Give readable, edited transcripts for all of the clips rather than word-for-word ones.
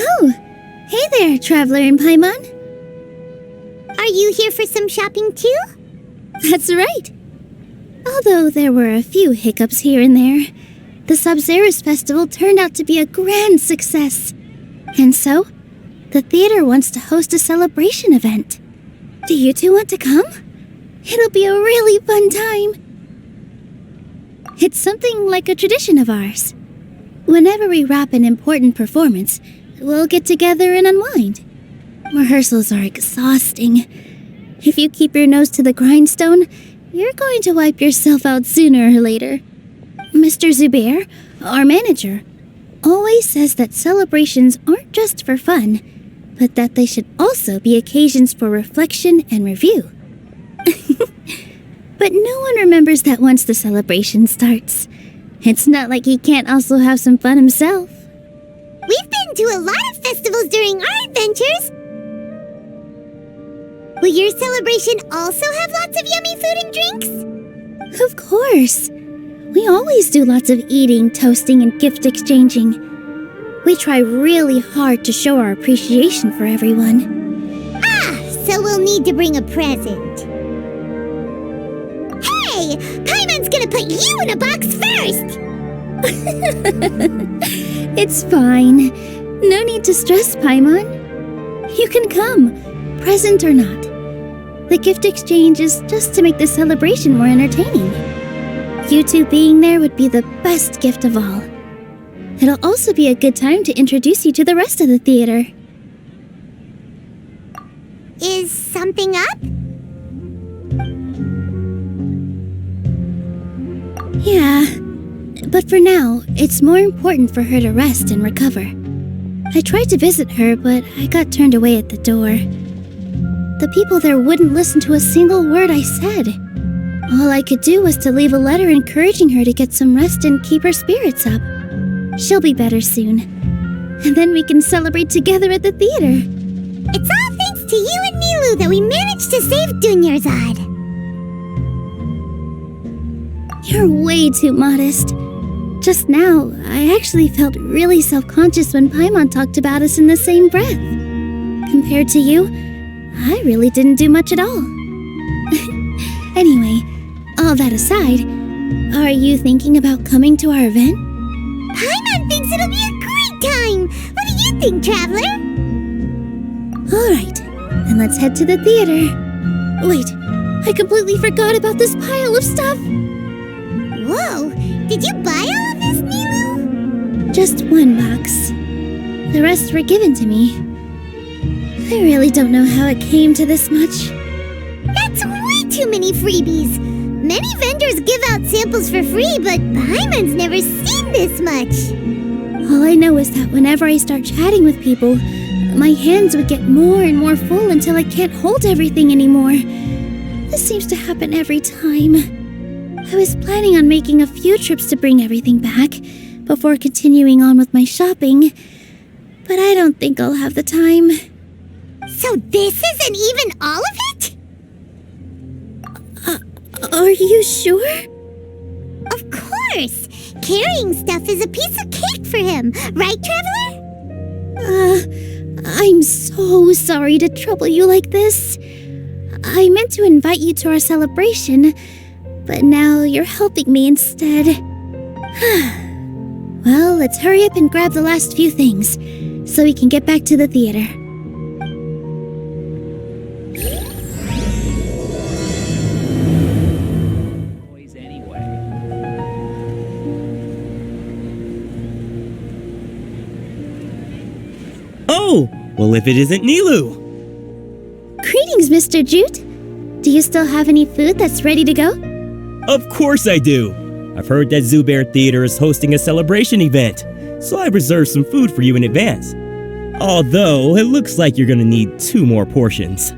Oh, hey there, Traveler in Paimon. Are you here for some shopping too? That's right. Although there were a few hiccups here and there, the Sub-Zerus Festival turned out to be a grand success. And so, the theater wants to host a celebration event. Do you two want to come? It'll be a really fun time. It's something like a tradition of ours. Whenever we wrap an important performance, we'll get together and unwind. Rehearsals are exhausting. If you keep your nose to the grindstone, you're going to wipe yourself out sooner or later. Mr. Zubair, our manager, always says that celebrations aren't just for fun, but that they should also be occasions for reflection and review. But no one remembers that once the celebration starts. It's not like he can't also have some fun himself. We've been to a lot of festivals during our adventures. Will your celebration also have lots of yummy food and drinks? Of course. We always do lots of eating, toasting, and gift exchanging. We try really hard to show our appreciation for everyone. Ah, so we'll need to bring a present. Hey, Paimon's gonna put you in a box first! It's fine. No need to stress, Paimon. You can come, present or not. The gift exchange is just to make the celebration more entertaining. You two being there would be the best gift of all. It'll also be a good time to introduce you to the rest of the theater. Is something up? Yeah, but for now, it's more important for her to rest and recover. I tried to visit her, but I got turned away at the door. The people there wouldn't listen to a single word I said. All I could do was to leave a letter encouraging her to get some rest and keep her spirits up. She'll be better soon. And then we can celebrate together at the theater. It's all thanks to you and Nilou that we managed to save Dunyarzad. You're way too modest. Just now, I actually felt really self-conscious when Paimon talked about us in the same breath. Compared to you, I really didn't do much at all. Anyway, all that aside, are you thinking about coming to our event? Paimon thinks it'll be a great time! What do you think, Traveler? Alright, then let's head to the theater. Wait, I completely forgot about this pile of stuff! Whoa! Did you buy all of this, Nilou? Just one box. The rest were given to me. I really don't know how it came to this much. That's way too many freebies! Many vendors give out samples for free, but Paimon's never seen this much! All I know is that whenever I start chatting with people, my hands would get more and more full until I can't hold everything anymore. This seems to happen every time. I was planning on making a few trips to bring everything back before continuing on with my shopping, but I don't think I'll have the time. So this isn't even all of it? Are you sure? Of course! Carrying stuff is a piece of cake for him, right, Traveler? I'm so sorry to trouble you like this. I meant to invite you to our celebration, but now you're helping me instead. Well, let's hurry up and grab the last few things, so we can get back to the theater. Oh, well if it isn't Nilou! Greetings, Mr. Jute. Do you still have any food that's ready to go? Of course I do! I've heard that Zubair Theater is hosting a celebration event, so I reserved some food for you in advance. Although, it looks like you're gonna need 2 more portions.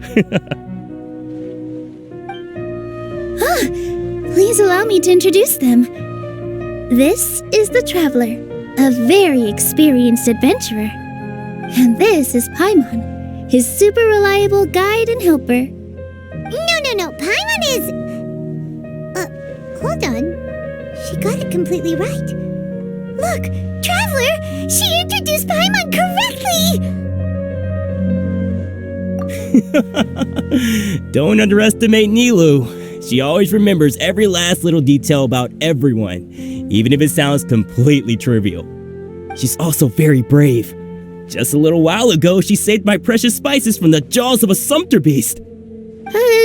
Please allow me to introduce them. This is the Traveler, a very experienced adventurer. And this is Paimon, his super reliable guide and helper. No, Paimon is... hold on. She got it completely right. Look, Traveler, she introduced Paimon correctly! Don't underestimate Nilou. She always remembers every last little detail about everyone, even if it sounds completely trivial. She's also very brave. Just a little while ago, she saved my precious spices from the jaws of a sumpter beast.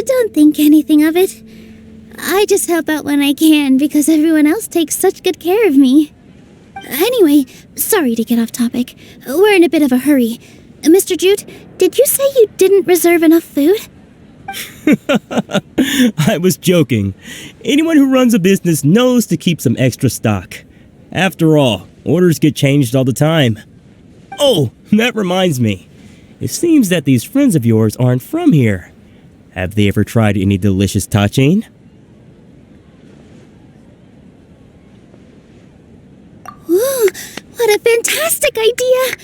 Don't think anything of it. I just help out when I can because everyone else takes such good care of me. Anyway, sorry to get off topic. We're in a bit of a hurry. Mr. Jute, did you say you didn't reserve enough food? I was joking. Anyone who runs a business knows to keep some extra stock. After all, orders get changed all the time. Oh, that reminds me. It seems that these friends of yours aren't from here. Have they ever tried any delicious tachin? Ooh, what a fantastic idea!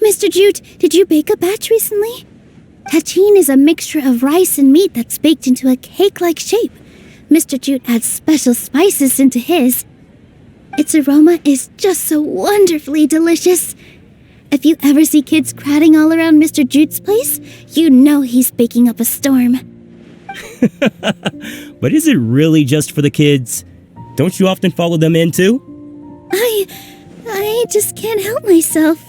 Mr. Jute, did you bake a batch recently? Tachin is a mixture of rice and meat that's baked into a cake-like shape. Mr. Jute adds special spices into his. Its aroma is just so wonderfully delicious. If you ever see kids crowding all around Mr. Jute's place, you know he's baking up a storm. But is it really just for the kids? Don't you often follow them in too? I just can't help myself.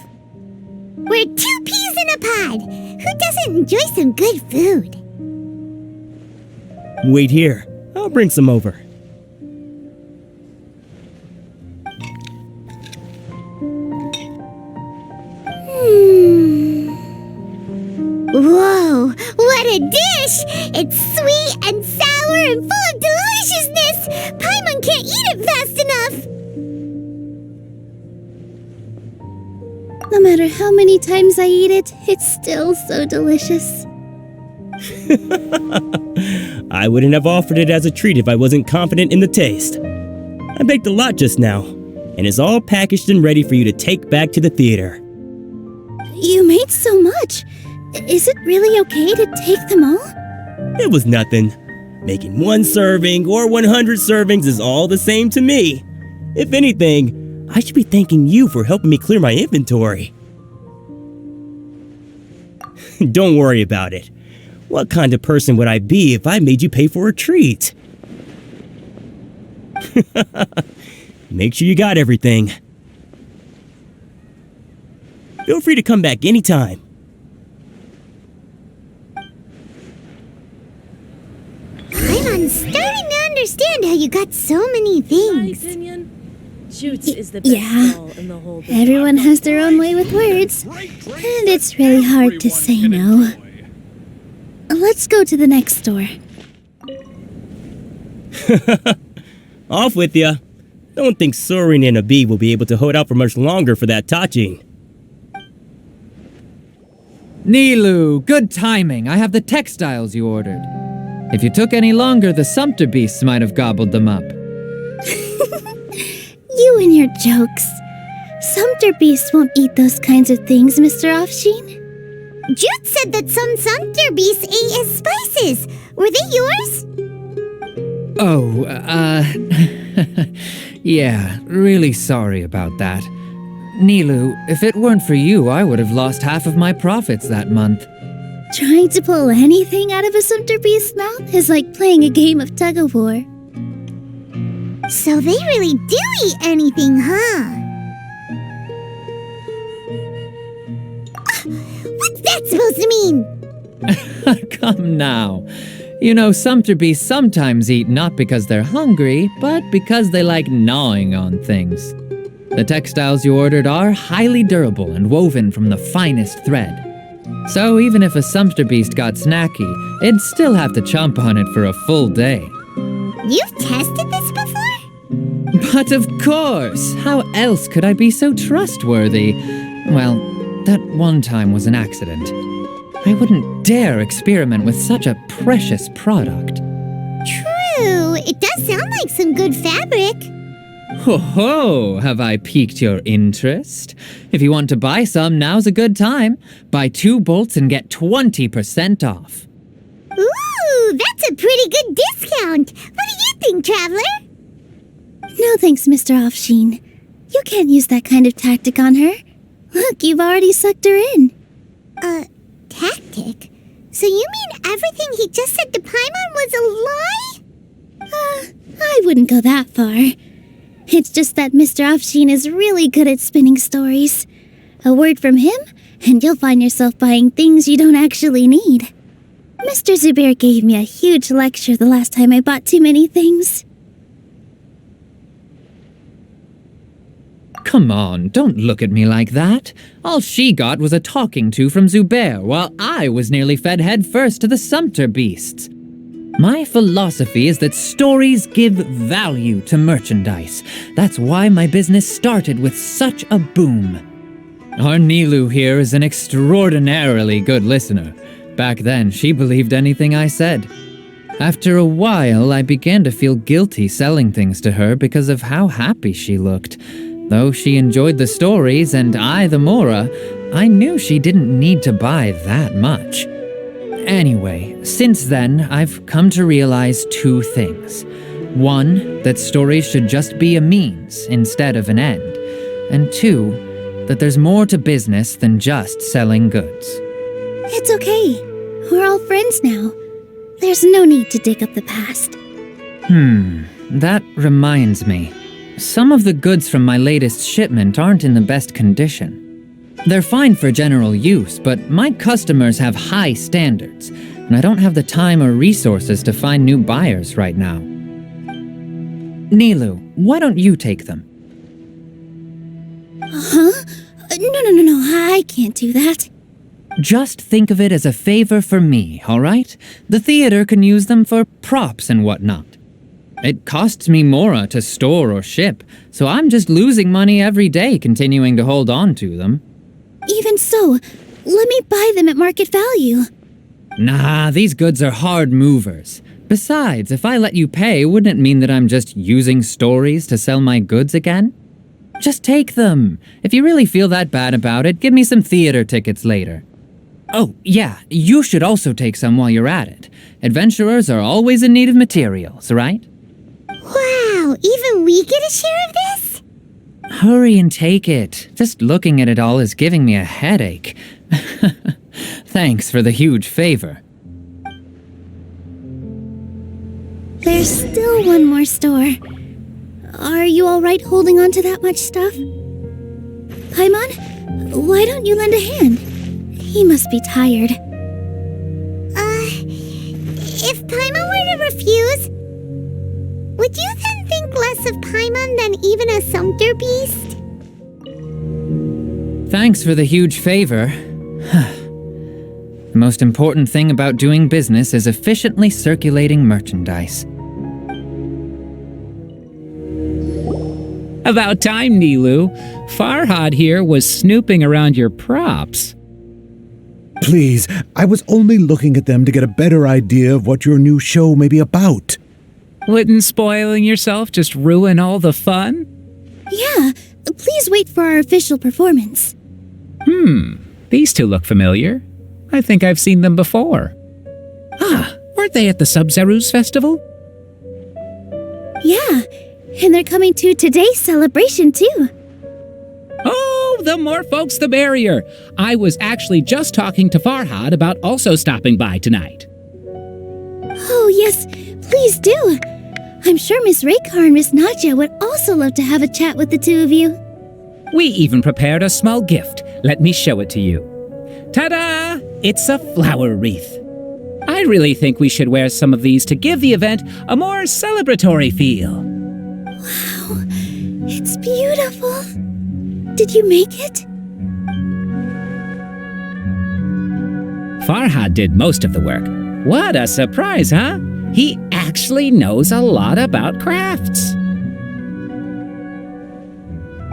We're 2 peas in a pod. Who doesn't enjoy some good food? Wait here. I'll bring some over. Whoa, what a dish! It's sweet and sour and full of deliciousness! Paimon can't eat it fast enough! No matter how many times I eat it, it's still so delicious. I wouldn't have offered it as a treat if I wasn't confident in the taste. I baked a lot just now, and it's all packaged and ready for you to take back to the theater. You made so much. Is it really okay to take them all? It was nothing. Making 1 serving or 100 servings is all the same to me. If anything, I should be thanking you for helping me clear my inventory. Don't worry about it. What kind of person would I be if I made you pay for a treat? Make sure you got everything. Feel free to come back anytime. Paimon's starting to understand how you got so many things. Shoots is the best Yeah, doll in the whole business. everyone has their own way with words, and it's really hard to say no. Let's go to the next store. Off with ya. Don't think Sorin and Abi will be able to hold out for much longer for that tachin. Nilou, good timing. I have the textiles you ordered. If you took any longer, the sumpter beasts might have gobbled them up. You and your jokes. Sumpter beasts won't eat those kinds of things, Mr. Offsheen. Jute said that some sumpter beasts ate his spices. Were they yours? Oh, yeah, really sorry about that. Nilou, if it weren't for you, I would have lost half of my profits that month. Trying to pull anything out of a sumpter beast's mouth is like playing a game of tug-of-war. So they really do eat anything, huh? What's that supposed to mean? Come now. You know, sumpter beasts sometimes eat not because they're hungry, but because they like gnawing on things. The textiles you ordered are highly durable and woven from the finest thread. So even if a sumpter beast got snacky, it'd still have to chomp on it for a full day. You've tested this before? But of course! How else could I be so trustworthy? Well, that one time was an accident. I wouldn't dare experiment with such a precious product. True, it does sound like some good fabric. Ho ho! Have I piqued your interest? If you want to buy some, now's a good time. Buy 2 bolts and get 20% off. Ooh, that's a pretty good discount. What do you think, Traveler? No thanks, Mr. Offsheen. You can't use that kind of tactic on her. Look, you've already sucked her in. Tactic? So you mean everything he just said to Paimon was a lie? I wouldn't go that far. It's just that Mr. Afshin is really good at spinning stories. A word from him, and you'll find yourself buying things you don't actually need. Mr. Zubair gave me a huge lecture the last time I bought too many things. Come on, don't look at me like that. All she got was a talking to from Zubair, while I was nearly fed headfirst to the sumpter beasts. My philosophy is that stories give value to merchandise. That's why my business started with such a boom. Our Nilou here is an extraordinarily good listener. Back then, she believed anything I said. After a while, I began to feel guilty selling things to her because of how happy she looked. Though she enjoyed the stories and I the Mora, I knew she didn't need to buy that much. Anyway, since then, I've come to realize two things. One, that stories should just be a means instead of an end. And two, that there's more to business than just selling goods. It's okay. We're all friends now. There's no need to dig up the past. That reminds me. Some of the goods from my latest shipment aren't in the best condition. They're fine for general use, but my customers have high standards, and I don't have the time or resources to find new buyers right now. Nilou, why don't you take them? Huh? No, I can't do that. Just think of it as a favor for me, all right? The theater can use them for props and whatnot. It costs me Mora to store or ship, so I'm just losing money every day continuing to hold on to them. Even so, let me buy them at market value. Nah, these goods are hard movers. Besides, if I let you pay, wouldn't it mean that I'm just using stories to sell my goods again? Just take them. If you really feel that bad about it, give me some theater tickets later. Oh, yeah, you should also take some while you're at it. Adventurers are always in need of materials, right? Wow, even we get a share of this? Hurry and take it. Just looking at it all is giving me a headache. Thanks for the huge favor. There's still one more store. Are you all right holding on to that much stuff? Paimon, why don't you lend a hand? He must be tired. If Paimon were to refuse, would you then think less of Paimon than even a sumpter beast? Thanks for the huge favor. The most important thing about doing business is efficiently circulating merchandise. About time, Nilou. Farhad here was snooping around your props. Please, I was only looking at them to get a better idea of what your new show may be about. Wouldn't spoiling yourself just ruin all the fun? Yeah, please wait for our official performance. These two look familiar. I think I've seen them before. Weren't they at the Sub-Zerus festival? Yeah, and they're coming to today's celebration too. Oh, the more folks the merrier. I was actually just talking to Farhad about also stopping by tonight. Oh yes, please do. I'm sure Miss Raykar and Miss Nadja would also love to have a chat with the two of you. We even prepared a small gift. Let me show it to you. Ta-da! It's a flower wreath. I really think we should wear some of these to give the event a more celebratory feel. Wow, it's beautiful. Did you make it? Farhad did most of the work. What a surprise, huh? He actually knows a lot about crafts.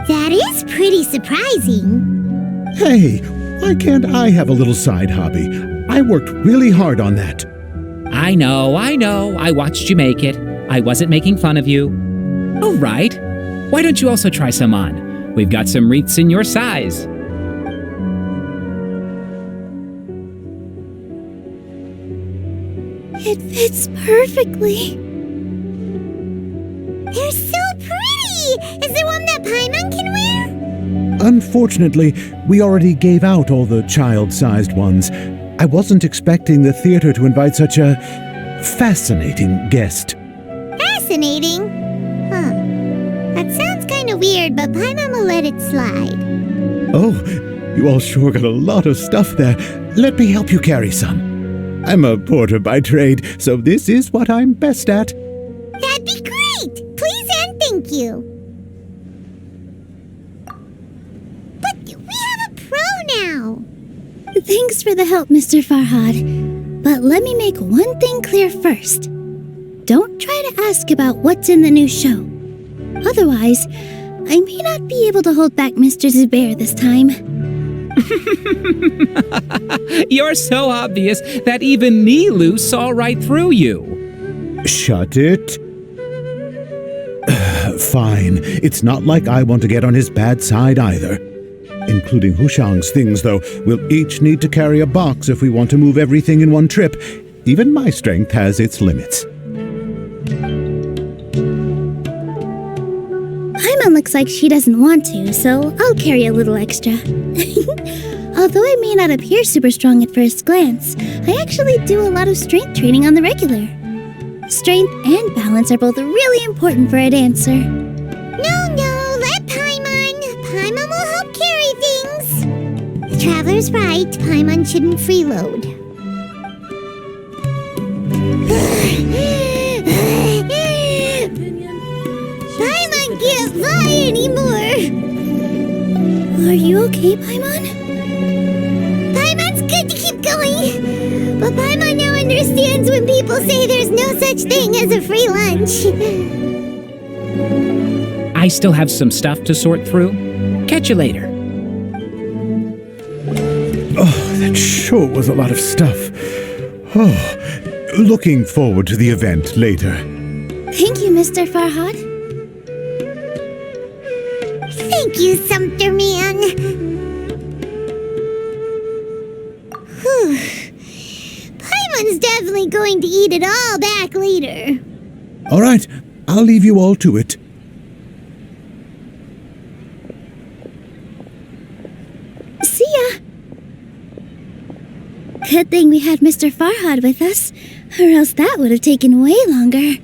That is pretty surprising. Hey, why can't I have a little side hobby? I worked really hard on that. I know. I watched you make it. I wasn't making fun of you. Oh, right. Why don't you also try some on? We've got some wreaths in your size. It fits perfectly. They're so pretty! Is there one that Paimon can wear? Unfortunately, we already gave out all the child-sized ones. I wasn't expecting the theater to invite such a fascinating guest. Fascinating? Huh. That sounds kind of weird, but Paimon will let it slide. Oh, you all sure got a lot of stuff there. Let me help you carry some. I'm a porter by trade, so this is what I'm best at. That'd be great! Please and thank you. But we have a pro now. Thanks for the help, Mr. Farhad. But let me make one thing clear first. Don't try to ask about what's in the new show. Otherwise, I may not be able to hold back Mr. Zubair this time. You're so obvious that even Nilou saw right through you. Shut it. Fine. It's not like I want to get on his bad side either. Including Hushang's things, though. We'll each need to carry a box if we want to move everything in one trip. Even my strength has its limits. Paimon looks like she doesn't want to, so I'll carry a little extra. Although I may not appear super strong at first glance, I actually do a lot of strength training on the regular. Strength and balance are both really important for a dancer. No, let Paimon. Paimon will help carry things. The Traveler's right. Paimon shouldn't freeload. Paimon can't fly anymore. Are you okay, Paimon? Paimon's good to keep going. But Paimon now understands when people say there's no such thing as a free lunch. I still have some stuff to sort through. Catch you later. Oh, that sure was a lot of stuff. Oh, looking forward to the event later. Thank you, Mr. Farhad. Thank you, Sumpter Man. Whew. Paimon's definitely going to eat it all back later. All right, I'll leave you all to it. See ya! Good thing we had Mr. Farhad with us, or else that would have taken way longer.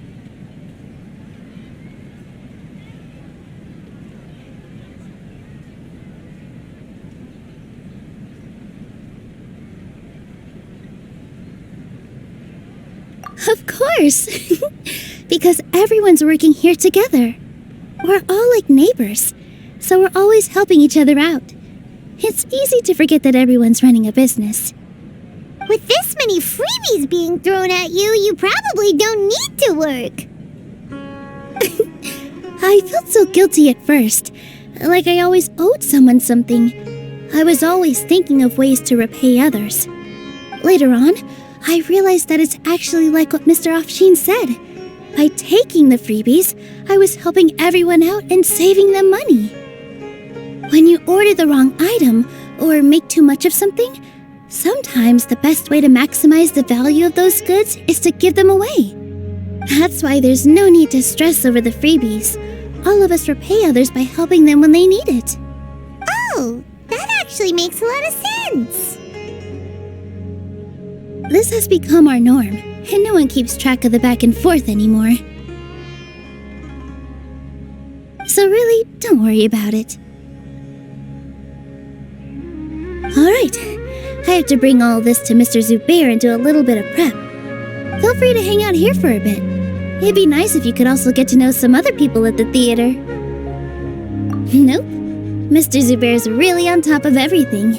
Of course! Because everyone's working here together. We're all like neighbors, so we're always helping each other out. It's easy to forget that everyone's running a business. With this many freebies being thrown at you, you probably don't need to work. I felt so guilty at first, like I always owed someone something. I was always thinking of ways to repay others. Later on, I realized that it's actually like what Mr. Afshin said. By taking the freebies, I was helping everyone out and saving them money. When you order the wrong item or make too much of something, sometimes the best way to maximize the value of those goods is to give them away. That's why there's no need to stress over the freebies. All of us repay others by helping them when they need it. Oh, that actually makes a lot of sense. This has become our norm, and no one keeps track of the back and forth anymore. So really, don't worry about it. Alright, I have to bring all this to Mr. Zubair and do a little bit of prep. Feel free to hang out here for a bit. It'd be nice if you could also get to know some other people at the theater. Nope, Mr. Zubair's really on top of everything.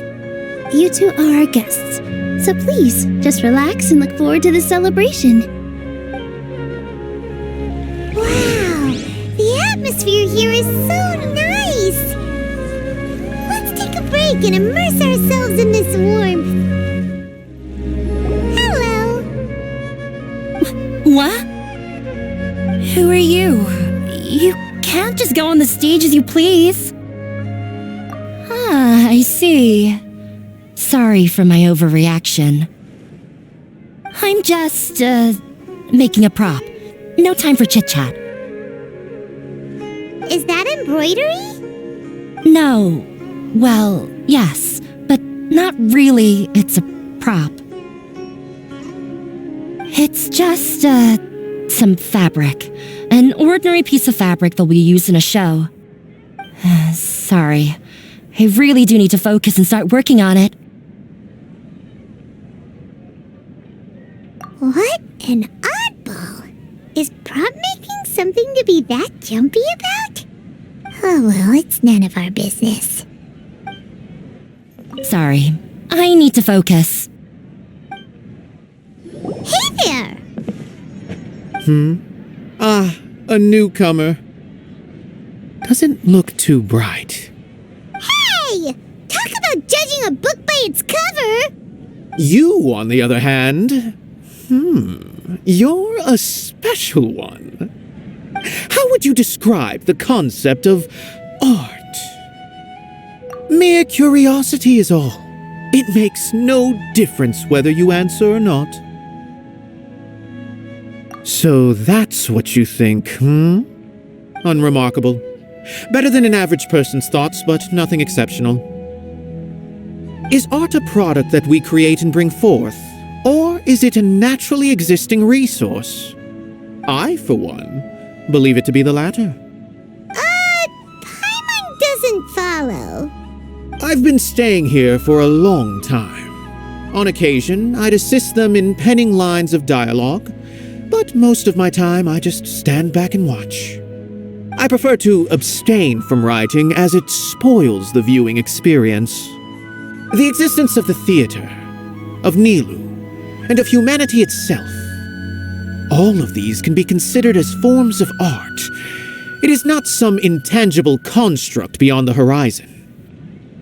You two are our guests, so please, just relax and look forward to the celebration. Wow, the atmosphere here is so nice. Let's take a break and immerse ourselves in this warmth. Hello. What? Who are you? You can't just go on the stage as you please. Ah, I see. Sorry for my overreaction. I'm just, making a prop. No time for chit-chat. Is that embroidery? No, Well, yes, but not really. It's a prop. It's just, some fabric. An ordinary piece of fabric that we use in a show. Sorry. I really do need to focus and start working on it. What an oddball! Is prop making something to be that jumpy about? Oh well, it's none of our business. Sorry. I need to focus. Hey there! A newcomer. Doesn't look too bright. Hey! Talk about judging a book by its cover! You, on the other hand, you're a special one. How would you describe the concept of art? Mere curiosity is all. It makes no difference whether you answer or not. So that's what you think, Unremarkable. Better than an average person's thoughts, but nothing exceptional. Is art a product that we create and bring forth, or is it a naturally existing resource? I, for one, believe it to be the latter. Paimon doesn't follow. I've been staying here for a long time. On occasion, I'd assist them in penning lines of dialogue, but most of my time I just stand back and watch. I prefer to abstain from writing as it spoils the viewing experience. The existence of the theater, of Nilou, and of humanity itself. All of these can be considered as forms of art. It is not some intangible construct beyond the horizon.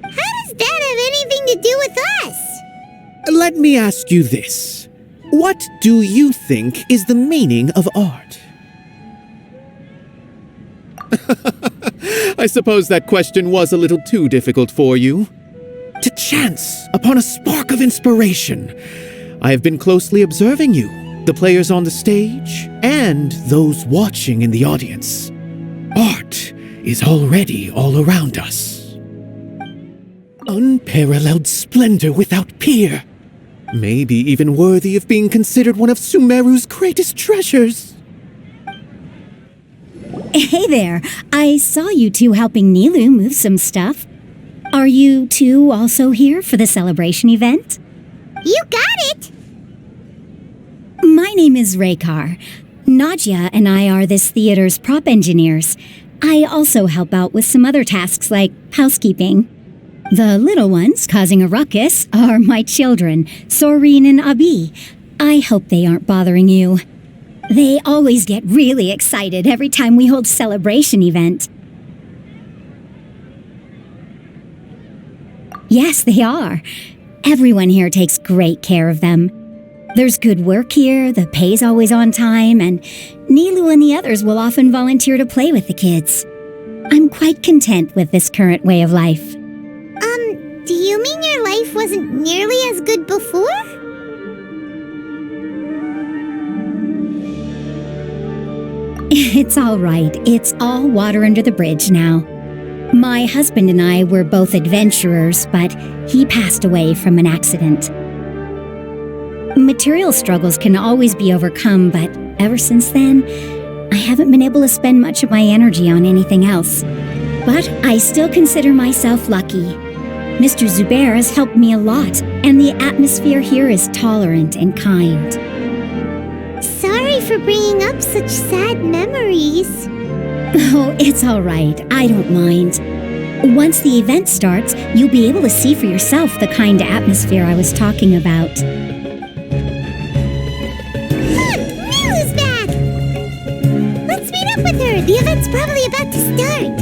How does that have anything to do with us? Let me ask you this. What do you think is the meaning of art? I suppose that question was a little too difficult for you. To chance upon a spark of inspiration, I have been closely observing you, the players on the stage, and those watching in the audience. Art is already all around us. Unparalleled splendor without peer. Maybe even worthy of being considered one of Sumeru's greatest treasures. Hey there, I saw you two helping Nilou move some stuff. Are you two also here for the celebration event? You got it! My name is Raykar. Nadia and I are this theater's prop engineers. I also help out with some other tasks like housekeeping. The little ones causing a ruckus are my children, Soreen and Abi. I hope they aren't bothering you. They always get really excited every time we hold celebration event. Yes, they are. Everyone here takes great care of them. There's good work here, the pay's always on time, and Nilou and the others will often volunteer to play with the kids. I'm quite content with this current way of life. Do you mean your life wasn't nearly as good before? It's all right. It's all water under the bridge now. My husband and I were both adventurers, but he passed away from an accident. Material struggles can always be overcome, but ever since then, I haven't been able to spend much of my energy on anything else. But I still consider myself lucky. Mr. Zubair has helped me a lot, and the atmosphere here is tolerant and kind. Sorry for bringing up such sad memories. Oh, it's all right. I don't mind. Once the event starts, you'll be able to see for yourself the kind of atmosphere I was talking about. Look, Nilou's back! Let's meet up with her. The event's probably about to start.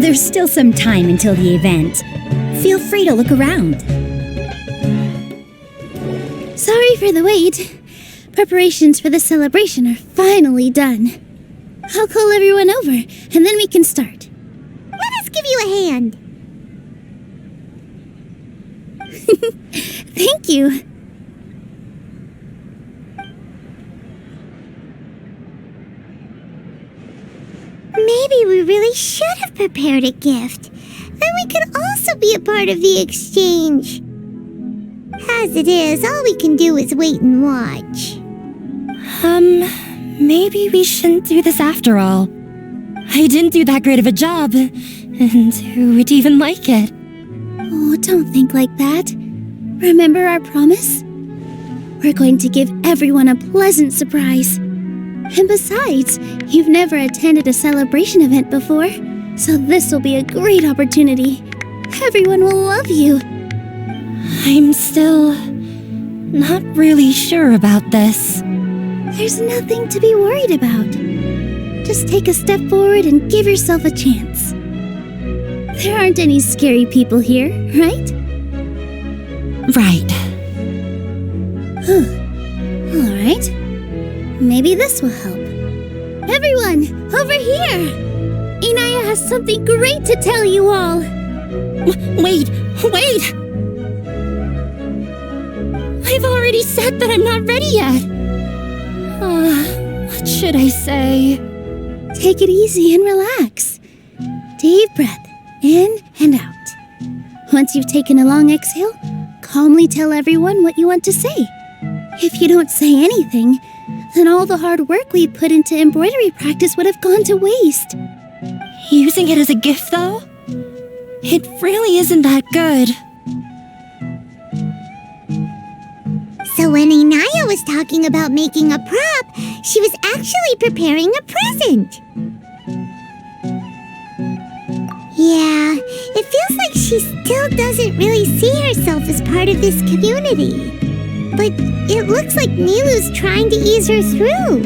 There's still some time until the event. Feel free to look around. Sorry for the wait. Preparations for the celebration are finally done. I'll call everyone over, and then we can start. Let us give you a hand. Thank you. Maybe we really should have prepared a gift. Then we could also be a part of the exchange. As it is, all we can do is wait and watch. Maybe we shouldn't do this after all. I didn't do that great of a job, and who would even like it? Oh, don't think like that. Remember our promise? We're going to give everyone a pleasant surprise. And besides, you've never attended a celebration event before, so this will be a great opportunity. Everyone will love you. I'm still not really sure about this. There's nothing to be worried about. Just take a step forward and give yourself a chance. There aren't any scary people here, right? Right. Alright. Maybe this will help. Everyone, over here! Inaya has something great to tell you all! Wait! I've already said that I'm not ready yet! What should I say? Take it easy and relax. Deep breath, in and out. Once you've taken a long exhale, calmly tell everyone what you want to say. If you don't say anything, then all the hard work we put into embroidery practice would have gone to waste. Using it as a gift, though? It really isn't that good. So when Inaya was talking about making a prop, she was actually preparing a present. Yeah, it feels like she still doesn't really see herself as part of this community. But it looks like Nilou's trying to ease her through.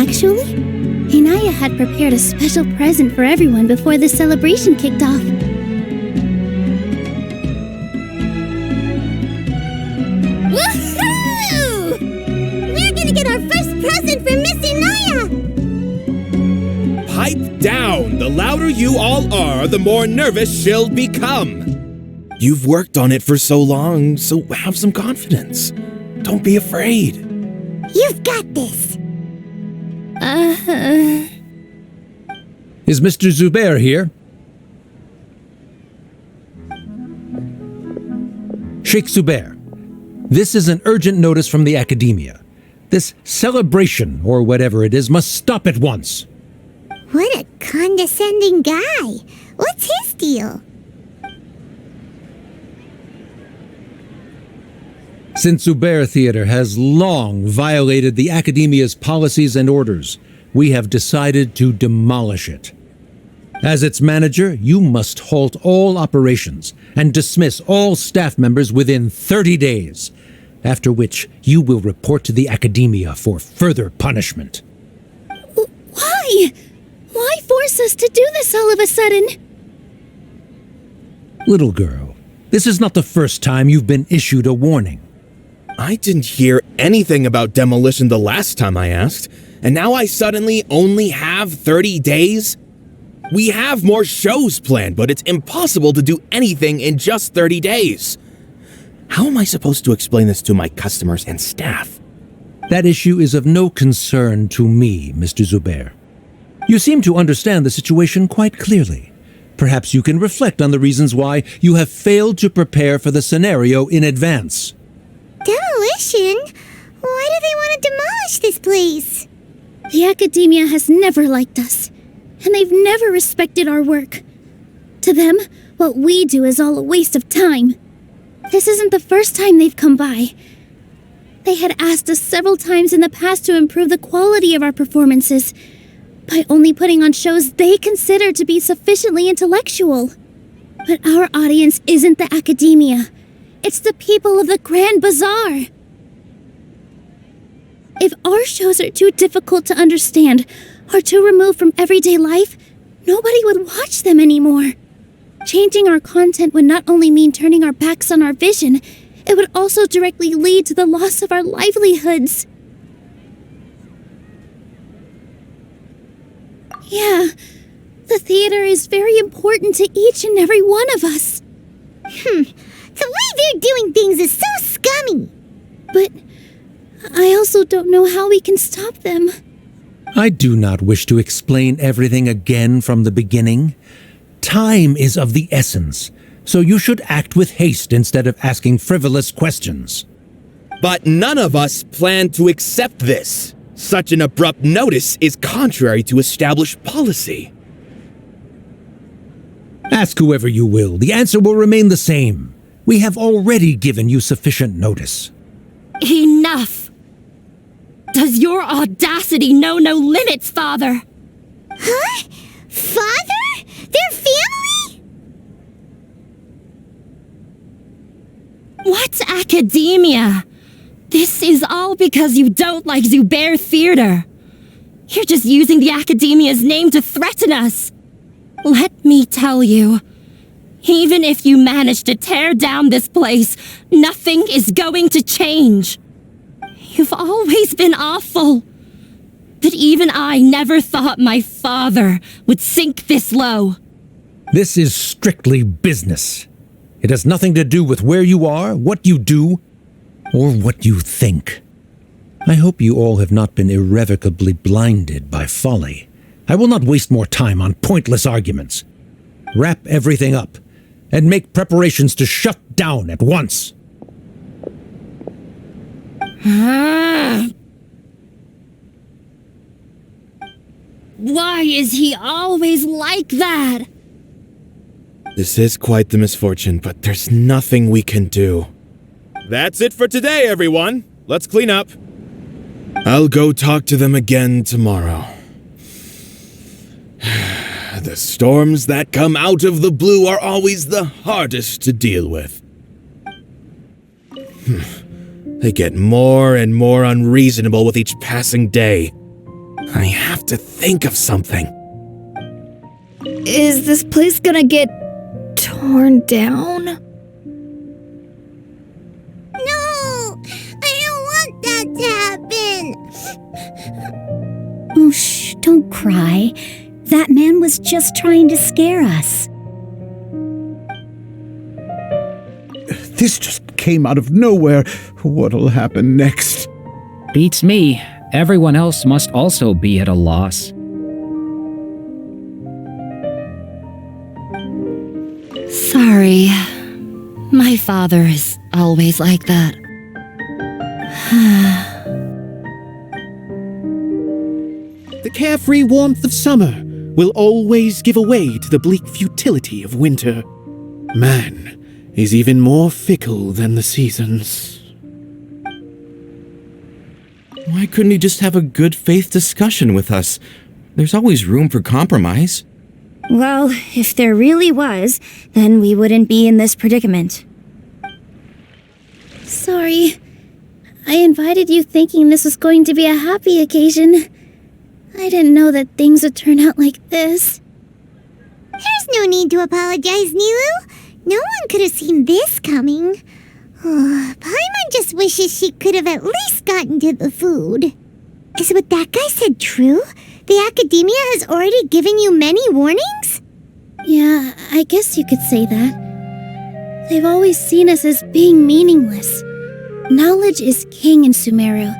Actually, Inaya had prepared a special present for everyone before the celebration kicked off. Woohoo! We're gonna get our first present from Miss Inaya! Pipe down! The louder you all are, the more nervous she'll become. You've worked on it for so long, so have some confidence. Don't be afraid. You've got this. Is Mr. Zubair here? Sheikh Zubair, this is an urgent notice from the academia. This celebration, or whatever it is, must stop at once. What a condescending guy. What's his deal? Since Zubair Theater has long violated the academia's policies and orders, we have decided to demolish it. As its manager, you must halt all operations and dismiss all staff members within 30 days, after which you will report to the academia for further punishment. Why? Why force us to do this all of a sudden? Little girl, this is not the first time you've been issued a warning. I didn't hear anything about demolition the last time I asked, and now I suddenly only have 30 days? We have more shows planned, but it's impossible to do anything in just 30 days. How am I supposed to explain this to my customers and staff? That issue is of no concern to me, Mr. Zubair. You seem to understand the situation quite clearly. Perhaps you can reflect on the reasons why you have failed to prepare for the scenario in advance. Demolition? Why do they want to demolish this place? The academia has never liked us, and they've never respected our work. To them, what we do is all a waste of time. This isn't the first time they've come by. They had asked us several times in the past to improve the quality of our performances by only putting on shows they consider to be sufficiently intellectual. But our audience isn't the academia. It's the people of the Grand Bazaar. If our shows are too difficult to understand or too removed from everyday life, nobody would watch them anymore. Changing our content would not only mean turning our backs on our vision, it would also directly lead to the loss of our livelihoods. Yeah, the theater is very important to each and every one of us. The way they're doing things is so scummy. But I also don't know how we can stop them. I do not wish to explain everything again from the beginning. Time is of the essence, so you should act with haste instead of asking frivolous questions. But none of us plan to accept this. Such an abrupt notice is contrary to established policy. Ask whoever you will, the answer will remain the same. We have already given you sufficient notice. Enough! Does your audacity know no limits, Father? Huh? Father? Their family? What's academia? This is all because you don't like Zubair Theater. You're just using the Academia's name to threaten us. Let me tell you, even if you manage to tear down this place, nothing is going to change. You've always been awful. But even I never thought my father would sink this low. This is strictly business. It has nothing to do with where you are, what you do, or what you think. I hope you all have not been irrevocably blinded by folly. I will not waste more time on pointless arguments. Wrap everything up, and make preparations to shut down at once. Why is he always like that? This is quite the misfortune, but there's nothing we can do. That's it for today, everyone. Let's clean up. I'll go talk to them again tomorrow. The storms that come out of the blue are always the hardest to deal with. They get more and more unreasonable with each passing day. I have to think of something. Is this place gonna get torn down? No! I don't want that to happen! Oh, shh, don't cry. That man was just trying to scare us. This just came out of nowhere. What'll happen next? Beats me. Everyone else must also be at a loss. Sorry. My father is always like that. The carefree warmth of summer will always give away to the bleak futility of winter. Man is even more fickle than the seasons. Why couldn't he just have a good faith discussion with us? There's always room for compromise. Well, if there really was, then we wouldn't be in this predicament. Sorry. I invited you thinking this was going to be a happy occasion. I didn't know that things would turn out like this. There's no need to apologize, Nilou. No one could have seen this coming. Oh, Paimon just wishes she could have at least gotten to the food. Is what that guy said true? The Academia has already given you many warnings? Yeah, I guess you could say that. They've always seen us as being meaningless. Knowledge is king in Sumeru,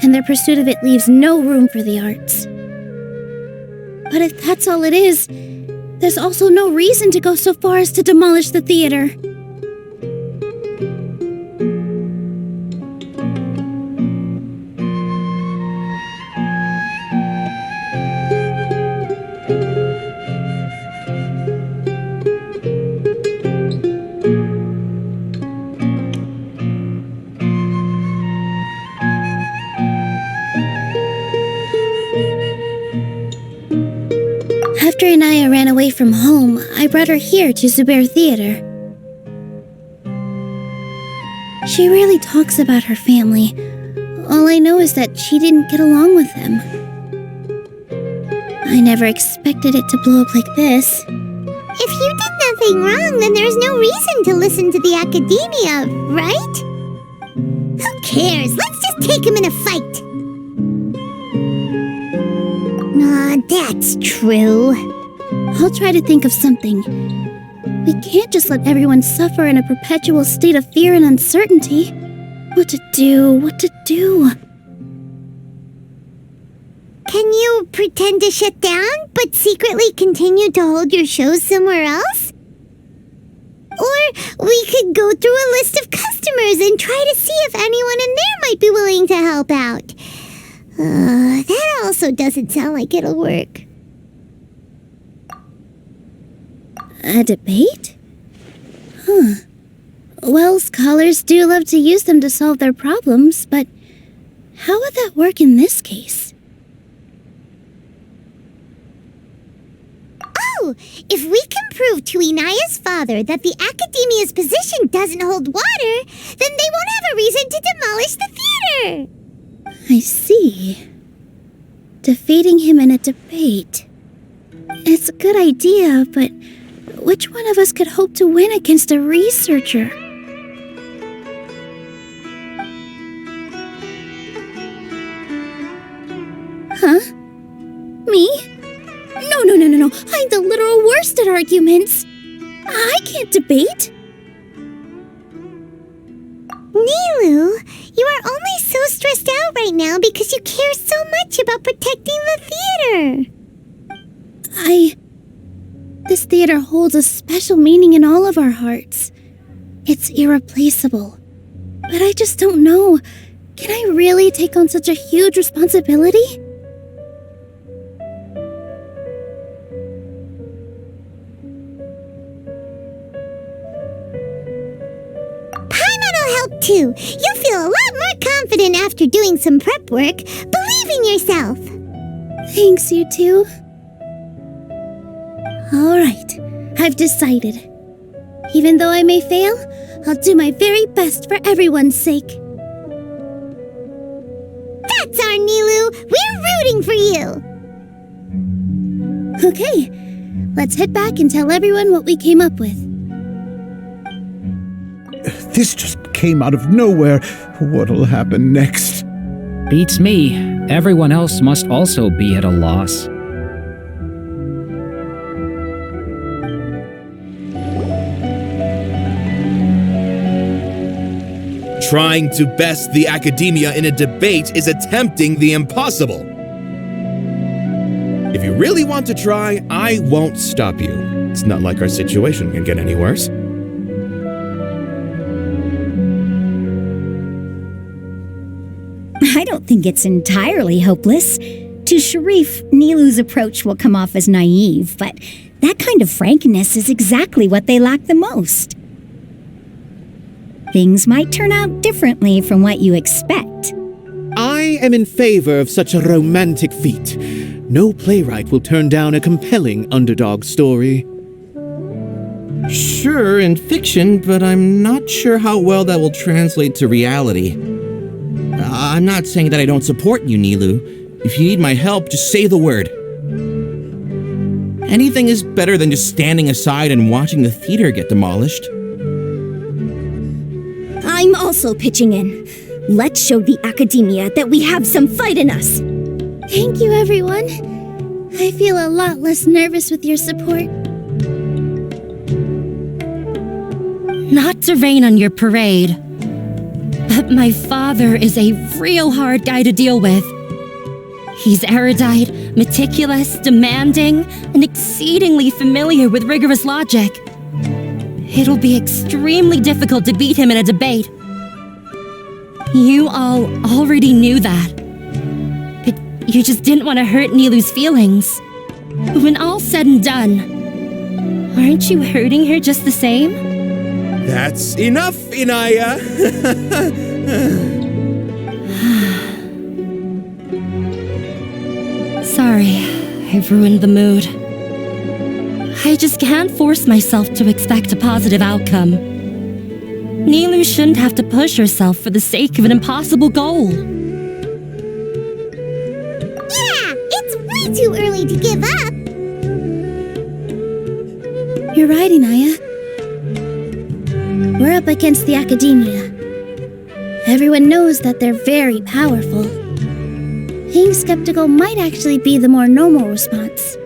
and their pursuit of it leaves no room for the arts. But if that's all it is, there's also no reason to go so far as to demolish the theater. After Anaya ran away from home, I brought her here to Zubair Theater. She rarely talks about her family. All I know is that she didn't get along with them. I never expected it to blow up like this. If you did nothing wrong, then there's no reason to listen to the Academia, right? Who cares? Let's just take him in a fight. That's true. I'll try to think of something. We can't just let everyone suffer in a perpetual state of fear and uncertainty. What to do? Can you pretend to shut down, but secretly continue to hold your shows somewhere else? Or we could go through a list of customers and try to see if anyone in there might be willing to help out. That also doesn't sound like it'll work. A debate? Huh. Well, scholars do love to use them to solve their problems, but how would that work in this case? Oh, if we can prove to Inaya's father that the Academia's position doesn't hold water, then they won't have a reason to demolish the theater. I see. Defeating him in a debate. It's a good idea, but which one of us could hope to win against a researcher? Huh? Me? No. I'm the literal worst at arguments. I can't debate. Nilou, you are only so stressed out right now because you care so much about protecting the theater. This theater holds a special meaning in all of our hearts. It's irreplaceable. But I just don't know. Can I really take on such a huge responsibility? Help too. You'll feel a lot more confident after doing some prep work. Believe in yourself. Thanks, you two. All right, I've decided. Even though I may fail, I'll do my very best for everyone's sake. That's our Nilou. We're rooting for you. Okay, let's head back and tell everyone what we came up with. This just came out of nowhere. What'll happen next? Beats me. Everyone else must also be at a loss. Trying to best the academia in a debate is attempting the impossible. If you really want to try, I won't stop you. It's not like our situation can get any worse. I don't think it's entirely hopeless. To Sharif, Nilou's approach will come off as naive, but that kind of frankness is exactly what they lack the most. Things might turn out differently from what you expect. I am in favor of such a romantic feat. No playwright will turn down a compelling underdog story. Sure, in fiction, but I'm not sure how well that will translate to reality. I'm not saying that I don't support you, Nilou. If you need my help, just say the word. Anything is better than just standing aside and watching the theater get demolished. I'm also pitching in. Let's show the Academia that we have some fight in us. Thank you, everyone. I feel a lot less nervous with your support. Not to rain on your parade, but my father is a real hard guy to deal with. He's erudite, meticulous, demanding, and exceedingly familiar with rigorous logic. It'll be extremely difficult to beat him in a debate. You all already knew that. But you just didn't want to hurt Nilou's feelings. When all's said and done, aren't you hurting her just the same? That's enough, Inaya! Sorry, I've ruined the mood. I just can't force myself to expect a positive outcome. Nilou shouldn't have to push herself for the sake of an impossible goal. Yeah, it's way too early to give up. You're right, Inaya. We're up against the Academia. Everyone knows that they're very powerful. Being skeptical might actually be the more normal response.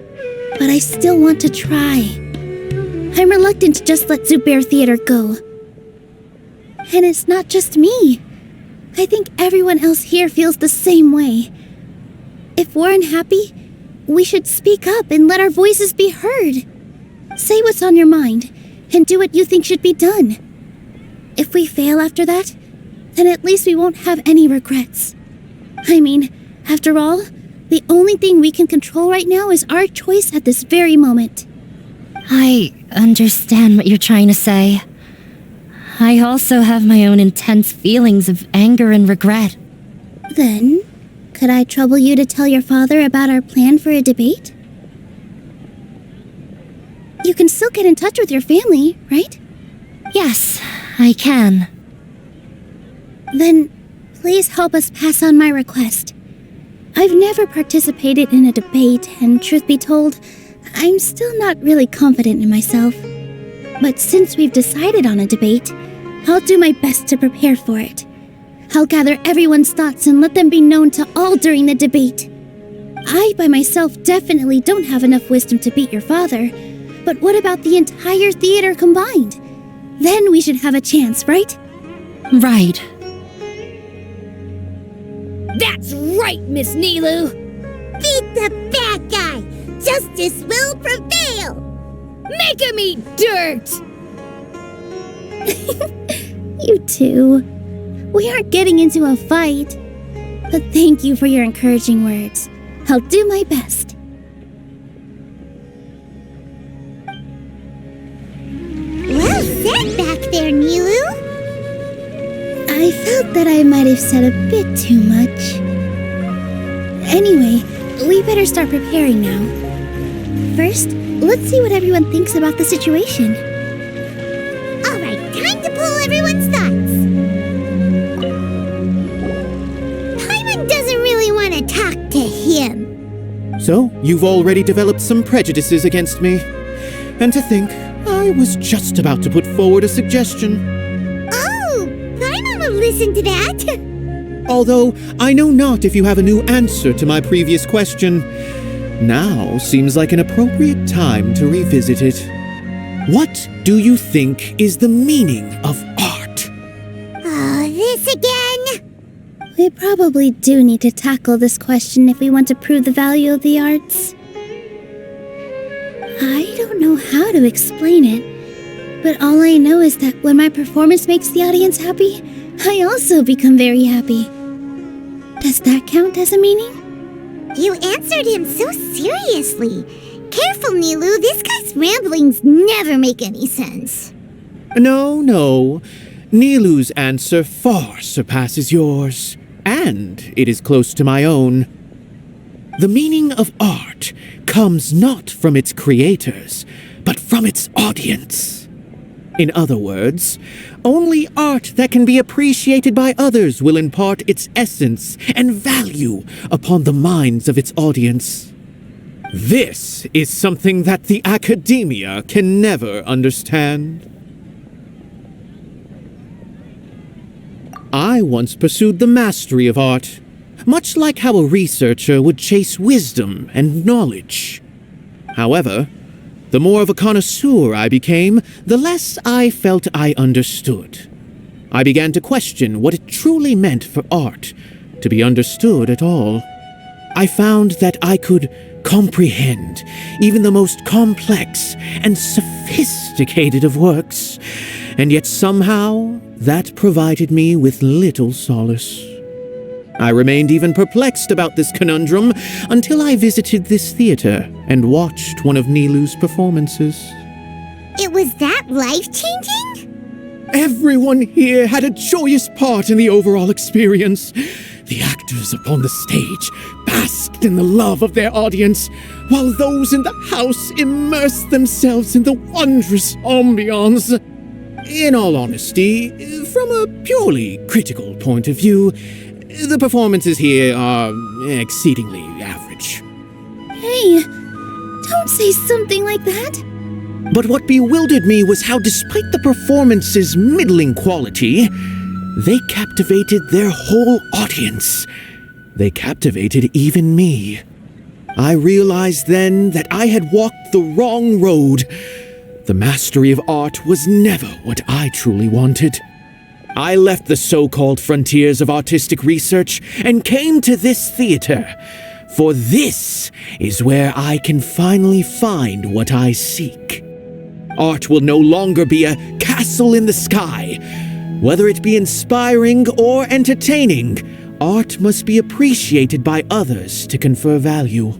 But I still want to try. I'm reluctant to just let Zubair Theater go. And it's not just me. I think everyone else here feels the same way. If we're unhappy, we should speak up and let our voices be heard. Say what's on your mind and do what you think should be done. If we fail after that, then at least we won't have any regrets. I mean, after all, the only thing we can control right now is our choice at this very moment. I understand what you're trying to say. I also have my own intense feelings of anger and regret. Then, could I trouble you to tell your father about our plan for a debate? You can still get in touch with your family, right? Yes, I can. Then, please help us pass on my request. I've never participated in a debate, and truth be told, I'm still not really confident in myself. But since we've decided on a debate, I'll do my best to prepare for it. I'll gather everyone's thoughts and let them be known to all during the debate. I, by myself, definitely don't have enough wisdom to beat your father, but what about the entire theater combined? Then we should have a chance, right? Right. That's right, Miss Nilou! Beat the bad guy! Justice will prevail! Make him eat dirt! You two. We aren't getting into a fight. But thank you for your encouraging words. I'll do my best. Well said back there, Nilou! I felt that I might have said a bit too much. Anyway, we better start preparing now. First, let's see what everyone thinks about the situation. Alright, time to pull everyone's thoughts. Paimon doesn't really want to talk to him. So, you've already developed some prejudices against me. And to think, I was just about to put forward a suggestion. Oh, Paimon will listen to that. Although, I know not if you have a new answer to my previous question. Now seems like an appropriate time to revisit it. What do you think is the meaning of art? Oh, this again? We probably do need to tackle this question if we want to prove the value of the arts. I don't know how to explain it, but all I know is that when my performance makes the audience happy, I also become very happy. Does that count as a meaning? You answered him so seriously. Careful, Nilou, this guy's ramblings never make any sense. No. Nilou's answer far surpasses yours, and it is close to my own. The meaning of art comes not from its creators, but from its audience. In other words, only art that can be appreciated by others will impart its essence and value upon the minds of its audience. This is something that the academia can never understand. I once pursued the mastery of art, much like how a researcher would chase wisdom and knowledge. However, the more of a connoisseur I became, the less I felt I understood. I began to question what it truly meant for art to be understood at all. I found that I could comprehend even the most complex and sophisticated of works, and yet somehow that provided me with little solace. I remained even perplexed about this conundrum until I visited this theater and watched one of Nilou's performances. It was that life-changing? Everyone here had a joyous part in the overall experience. The actors upon the stage basked in the love of their audience, while those in the house immersed themselves in the wondrous ambiance. In all honesty, from a purely critical point of view, the performances here are exceedingly average. Hey, don't say something like that. But what bewildered me was how, despite the performance's middling quality, they captivated their whole audience. They captivated even me. I realized then that I had walked the wrong road. The mastery of art was never what I truly wanted. I left the so-called frontiers of artistic research and came to this theater, For this is where I can finally find what I seek. Art will no longer be a castle in the sky. Whether it be inspiring or entertaining, art must be appreciated by others to confer value.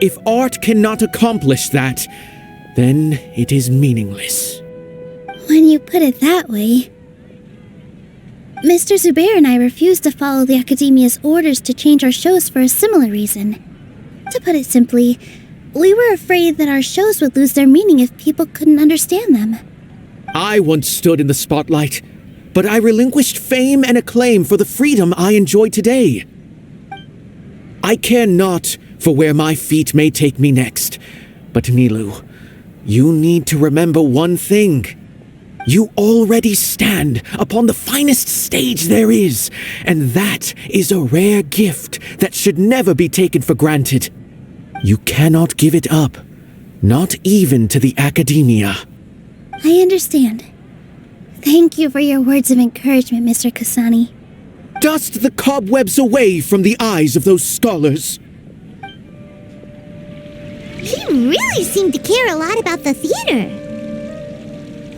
If art cannot accomplish that, then it is meaningless. When you put it that way... Mr. Zubair and I refused to follow the Academia's orders to change our shows for a similar reason. To put it simply, we were afraid that our shows would lose their meaning if people couldn't understand them. I once stood in the spotlight, but I relinquished fame and acclaim for the freedom I enjoy today. I care not for where my feet may take me next, but Nilou, you need to remember one thing. You already stand upon the finest stage there is, and that is a rare gift that should never be taken for granted. You cannot give it up, not even to the Academia. I understand. Thank you for your words of encouragement, Mr. Kasani. Dust the cobwebs away from the eyes of those scholars. He really seemed to care a lot about the theater.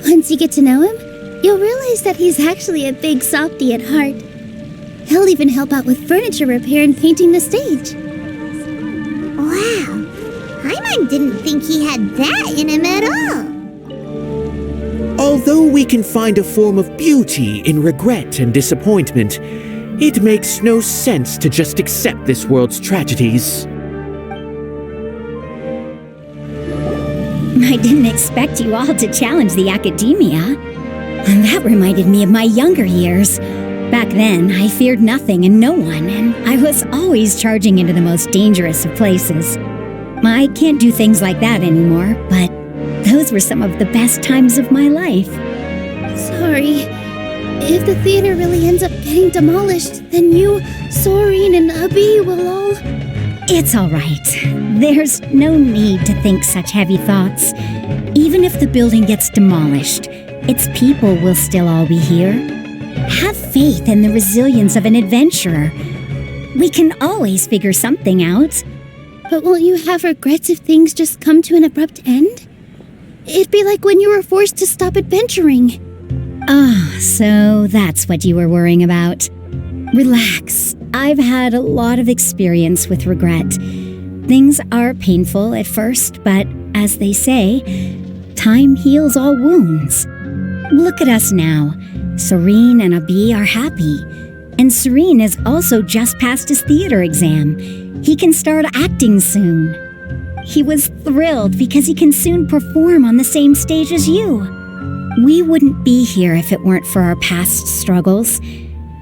Once you get to know him, you'll realize that he's actually a big softy at heart. He'll even help out with furniture repair and painting the stage. Wow, Paimon didn't think he had that in him at all. Although we can find a form of beauty in regret and disappointment, it makes no sense to just accept this world's tragedies. I didn't expect you all to challenge the Academia. And that reminded me of my younger years. Back then, I feared nothing and no one, and I was always charging into the most dangerous of places. I can't do things like that anymore, but those were some of the best times of my life. Sorry. If the theater really ends up getting demolished, then you, Sorin, and Abi will all... It's all right. There's no need to think such heavy thoughts. Even if the building gets demolished, its people will still all be here. Have faith in the resilience of an adventurer. We can always figure something out. But won't you have regrets if things just come to an abrupt end? It'd be like when you were forced to stop adventuring. Ah, so that's what you were worrying about. Relax. I've had a lot of experience with regret. Things are painful at first, but as they say, time heals all wounds. Look at us now. Serene and Abi are happy. And Serene has also just passed his theater exam. He can start acting soon. He was thrilled because he can soon perform on the same stage as you. We wouldn't be here if it weren't for our past struggles.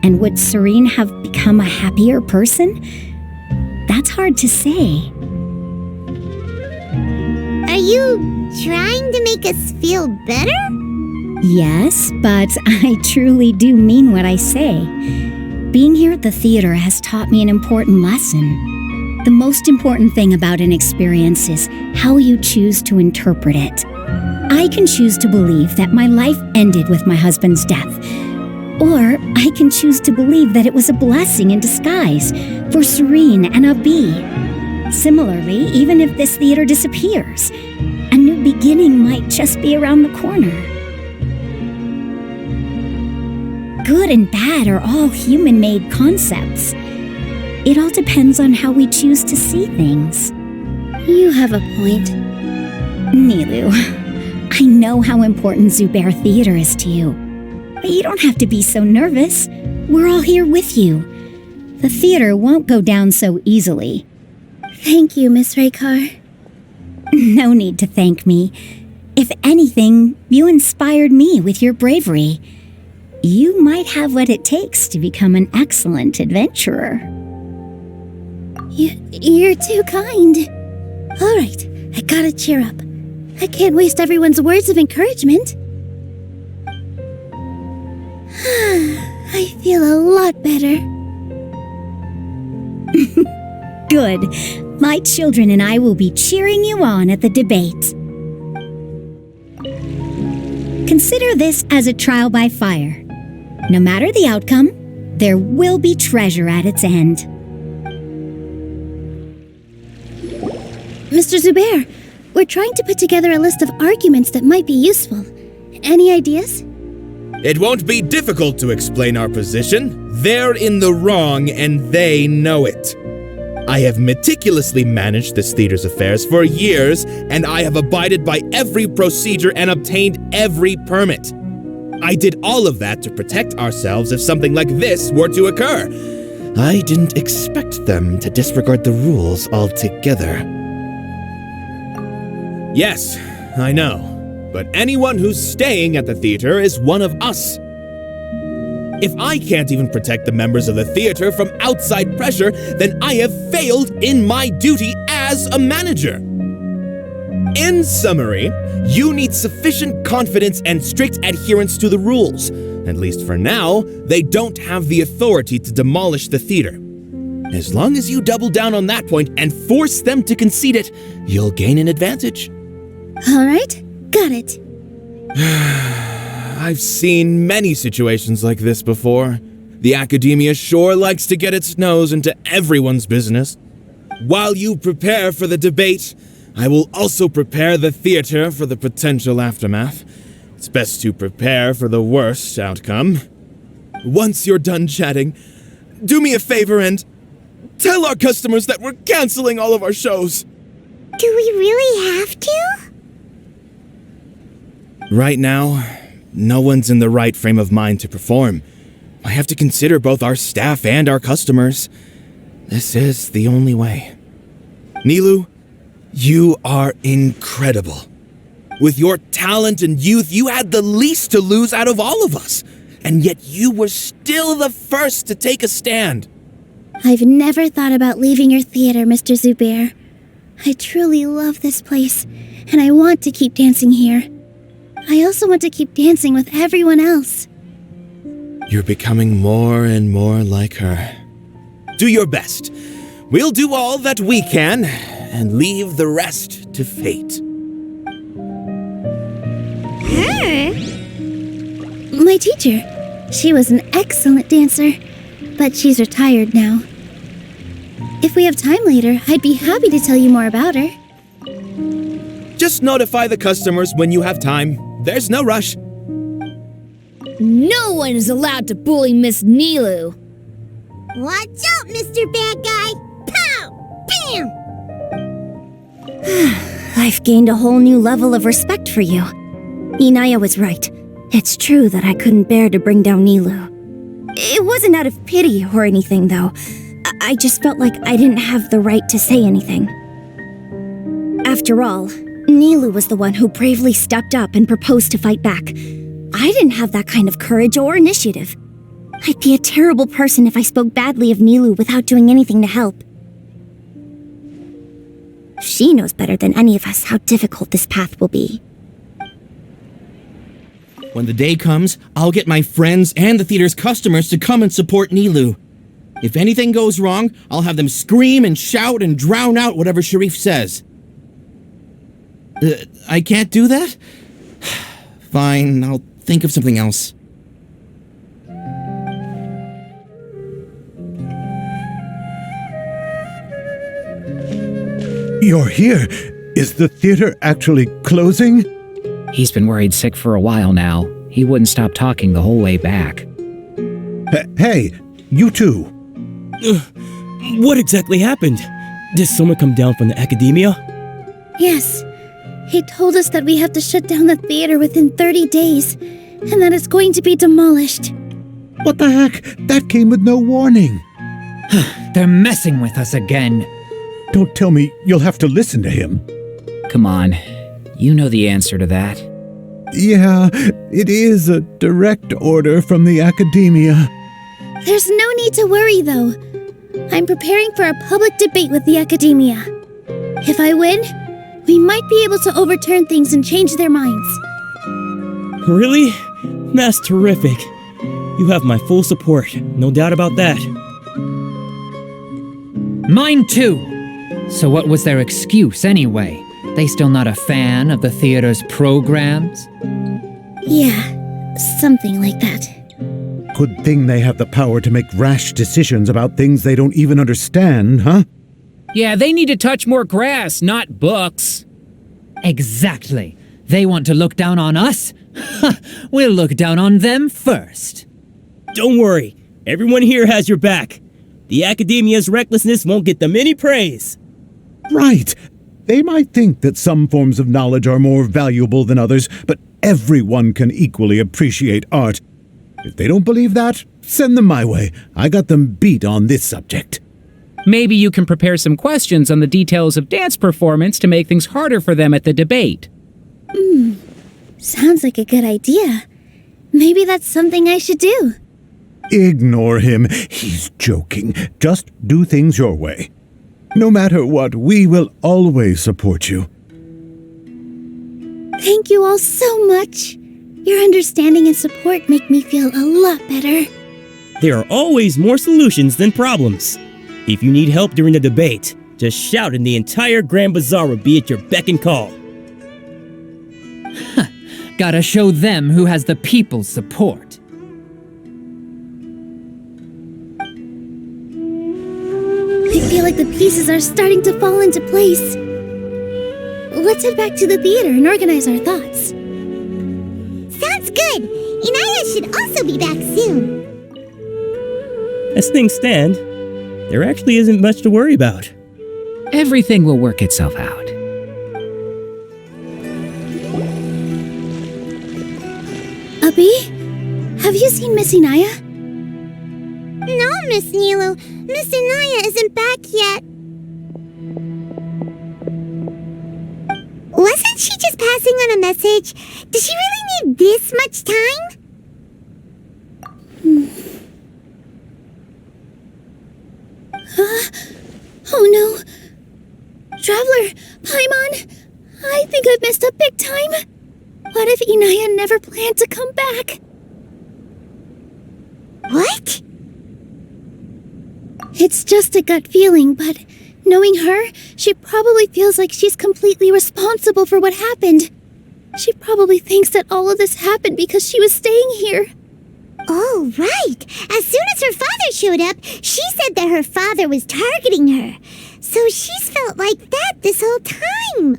And would Serene have become a happier person? That's hard to say. Are you trying to make us feel better? Yes, but I truly do mean what I say. Being here at the theater has taught me an important lesson. The most important thing about an experience is how you choose to interpret it. I can choose to believe that my life ended with my husband's death. Or I can choose to believe that it was a blessing in disguise for Serene and Abi. Similarly, even if this theater disappears, a new beginning might just be around the corner. Good and bad are all human-made concepts. It all depends on how we choose to see things. You have a point. Nilou, I know how important Zubair Theater is to you. But you don't have to be so nervous. We're all here with you. The theater won't go down so easily. Thank you, Miss Raykar. No need to thank me. If anything, you inspired me with your bravery. You might have what it takes to become an excellent adventurer. You're too kind. All right, I gotta cheer up. I can't waste everyone's words of encouragement. I feel a lot better. Good. My children and I will be cheering you on at the debate. Consider this as a trial by fire. No matter the outcome, there will be treasure at its end. Mr. Zubair, we're trying to put together a list of arguments that might be useful. Any ideas? It won't be difficult to explain our position. They're in the wrong and they know it. I have meticulously managed this theater's affairs for years, and I have abided by every procedure and obtained every permit. I did all of that to protect ourselves if something like this were to occur. I didn't expect them to disregard the rules altogether. Yes, I know. But anyone who's staying at the theater is one of us. If I can't even protect the members of the theater from outside pressure, then I have failed in my duty as a manager. In summary, you need sufficient confidence and strict adherence to the rules. At least for now, they don't have the authority to demolish the theater. As long as you double down on that point and force them to concede it, you'll gain an advantage. All right, got it. I've seen many situations like this before. The academia sure likes to get its nose into everyone's business. While you prepare for the debate, I will also prepare the theater for the potential aftermath. It's best to prepare for the worst outcome. Once you're done chatting, do me a favor and tell our customers that we're canceling all of our shows. Do we really have to? Right now, no one's in the right frame of mind to perform. I have to consider both our staff and our customers. This is the only way. Nilou, you are incredible. With your talent and youth, you had the least to lose out of all of us. And yet you were still the first to take a stand. I've never thought about leaving your theater, Mr. Zubair. I truly love this place, and I want to keep dancing here. I also want to keep dancing with everyone else. You're becoming more and more like her. Do your best. We'll do all that we can, and leave the rest to fate. My teacher. She was an excellent dancer, but she's retired now. If we have time later, I'd be happy to tell you more about her. Just notify the customers when you have time. There's no rush. No one is allowed to bully Miss Nilou. Watch out, Mr. Bad Guy! Pow! Bam! I've gained a whole new level of respect for you. Inaya was right. It's true that I couldn't bear to bring down Nilou. It wasn't out of pity or anything, though. I just felt like I didn't have the right to say anything. After all, Nilou was the one who bravely stepped up and proposed to fight back. I didn't have that kind of courage or initiative. I'd be a terrible person if I spoke badly of Nilou without doing anything to help. She knows better than any of us how difficult this path will be. When the day comes, I'll get my friends and the theater's customers to come and support Nilou. If anything goes wrong, I'll have them scream and shout and drown out whatever Sharif says. I can't do that? Fine, I'll think of something else. You're here. Is the theater actually closing? He's been worried sick for a while now. He wouldn't stop talking the whole way back. Hey, you two. What exactly happened? Did someone come down from the academia? Yes. He told us that we have to shut down the theater within 30 days, and that it's going to be demolished. What the heck? That came with no warning. They're messing with us again. Don't tell me you'll have to listen to him. Come on, you know the answer to that. Yeah, it is a direct order from the academia. There's no need to worry, though. I'm preparing for a public debate with the academia. If I win, we might be able to overturn things and change their minds. Really? That's terrific. You have my full support, no doubt about that. Mine too. So what was their excuse anyway? They still not a fan of the theater's programs? Yeah, something like that. Good thing they have the power to make rash decisions about things they don't even understand, huh? Yeah, they need to touch more grass, not books. Exactly. They want to look down on us? We'll look down on them first. Don't worry, everyone here has your back. The Academia's recklessness won't get them any praise. Right. They might think that some forms of knowledge are more valuable than others, but everyone can equally appreciate art. If they don't believe that, send them my way. I got them beat on this subject. Maybe you can prepare some questions on the details of dance performance to make things harder for them at the debate. Sounds like a good idea. Maybe that's something I should do. Ignore him. He's joking. Just do things your way. No matter what, we will always support you. Thank you all so much. Your understanding and support make me feel a lot better. There are always more solutions than problems. If you need help during the debate, just shout and the entire Grand Bazaar will be at your beck and call. Gotta show them who has the people's support. I feel like the pieces are starting to fall into place. Let's head back to the theater and organize our thoughts. Sounds good. Inaya should also be back soon. As things stand, there actually isn't much to worry about. Everything will work itself out. Abi, have you seen Miss Inaya? No, Miss Nilou. Miss Inaya isn't back yet. Wasn't she just passing on a message? Does she really need this much time? Oh no. Traveler, Paimon, I think I've messed up big time. What if Inaya never planned to come back? What? It's just a gut feeling, but knowing her, she probably feels like she's completely responsible for what happened. She probably thinks that all of this happened because she was staying here. Oh, right. As soon as her father showed up, she said that her father was targeting her. So she's felt like that this whole time.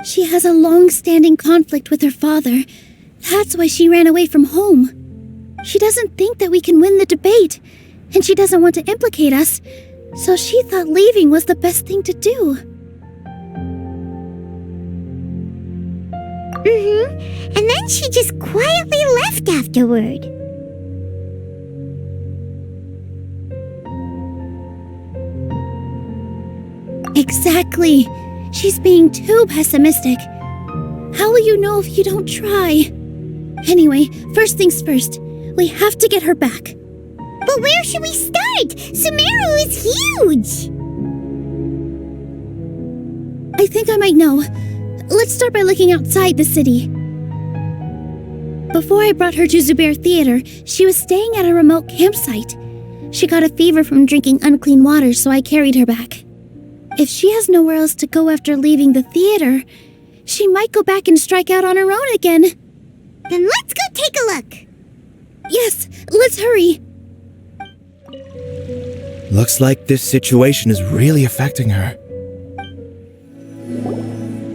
She has a long-standing conflict with her father. That's why she ran away from home. She doesn't think that we can win the debate, and she doesn't want to implicate us, so she thought leaving was the best thing to do. And then she just quietly left afterward. Exactly. She's being too pessimistic. How will you know if you don't try? Anyway, first things first. We have to get her back. But where should we start? Sumeru is huge! I think I might know. Let's start by looking outside the city. Before I brought her to Zubair Theater, she was staying at a remote campsite. She got a fever from drinking unclean water, so I carried her back. If she has nowhere else to go after leaving the theater, she might go back and strike out on her own again. Then let's go take a look. Yes, let's hurry. Looks like this situation is really affecting her.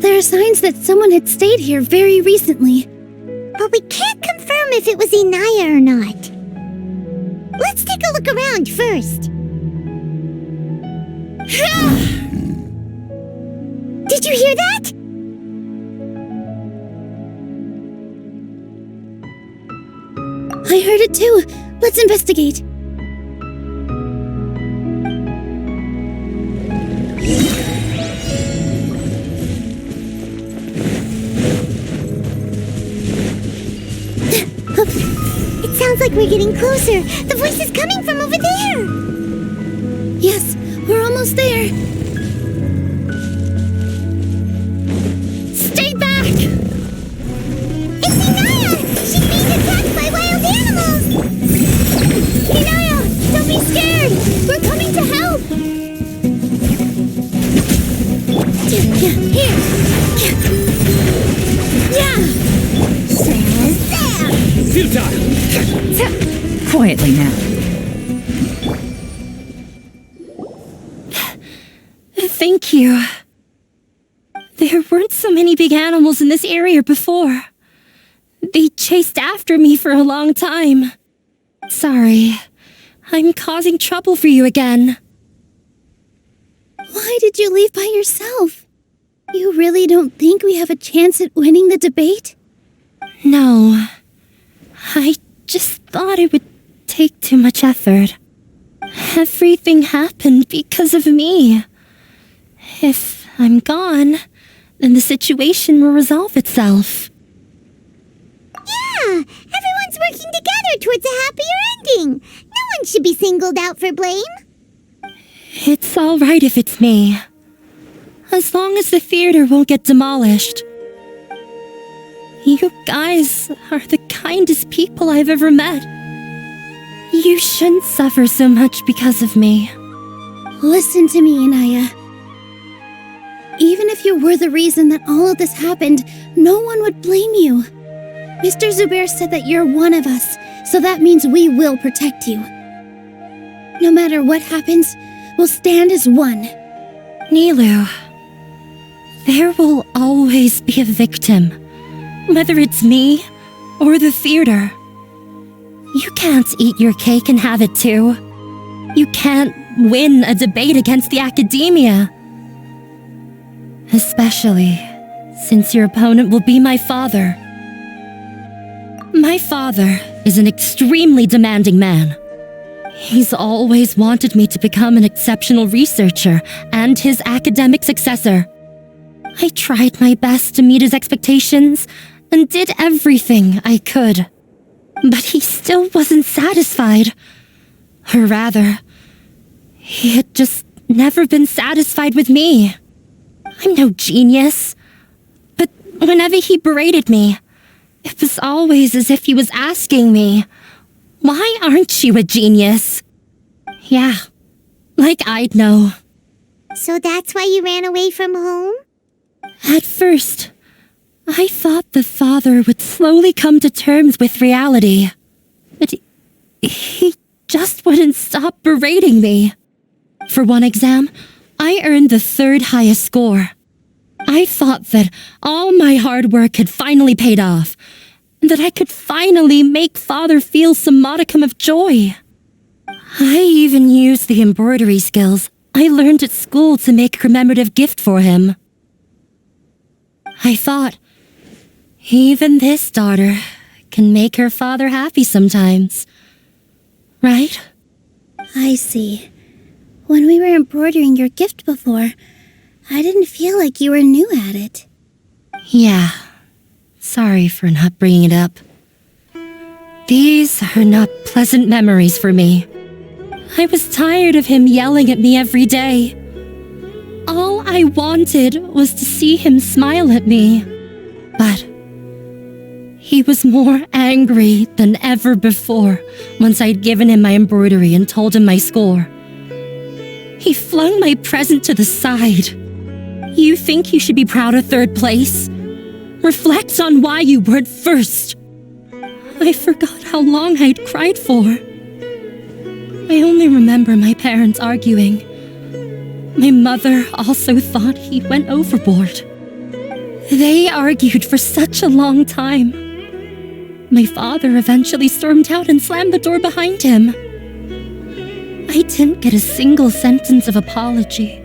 There are signs that someone had stayed here very recently. But we can't confirm if it was Inaya or not. Let's take a look around first. Did you hear that? I heard it too. Let's investigate. It sounds like we're getting closer. The voice is coming from over there. Yes, we're almost there. Stay back! It's Inaya! She's being attacked by wild animals! Inaya, don't be scared! We're coming to help! Here! Yeah! Futile! Quietly now. Thank you. There weren't so many big animals in this area before. They chased after me for a long time. Sorry, I'm causing trouble for you again. Why did you leave by yourself? You really don't think we have a chance at winning the debate? No. I just thought it would take too much effort. Everything happened because of me. If I'm gone, then the situation will resolve itself. Yeah, everyone's working together towards a happier ending. No one should be singled out for blame. It's all right if it's me. As long as the theater won't get demolished. You guys are the kindest people I've ever met. You shouldn't suffer so much because of me. Listen to me, Inaya. Even if you were the reason that all of this happened, no one would blame you. Mr. Zubair said that you're one of us, so that means we will protect you. No matter what happens, we'll stand as one. Nilou, there will always be a victim, whether it's me or the theater. You can't eat your cake and have it too. You can't win a debate against the academia. Especially since your opponent will be my father. My father is an extremely demanding man. He's always wanted me to become an exceptional researcher and his academic successor. I tried my best to meet his expectations and did everything I could. But he still wasn't satisfied. Or rather, he had just never been satisfied with me. I'm no genius. But whenever he berated me, it was always as if he was asking me, "Why aren't you a genius?" Yeah, like I'd know. So that's why you ran away from home? At first, I thought the father would slowly come to terms with reality. But he just wouldn't stop berating me. For one exam, I earned the third highest score. I thought that all my hard work had finally paid off, and that I could finally make father feel some modicum of joy. I even used the embroidery skills I learned at school to make a commemorative gift for him. I thought, even this daughter can make her father happy sometimes. Right? I see. When we were embroidering your gift before, I didn't feel like you were new at it. Yeah. Sorry for not bringing it up. These are not pleasant memories for me. I was tired of him yelling at me every day. All I wanted was to see him smile at me. But he was more angry than ever before once I'd given him my embroidery and told him my score. He flung my present to the side. You think you should be proud of third place? Reflect on why you weren't first. I forgot how long I'd cried for. I only remember my parents arguing. My mother also thought he went overboard. They argued for such a long time. My father eventually stormed out and slammed the door behind him. I didn't get a single sentence of apology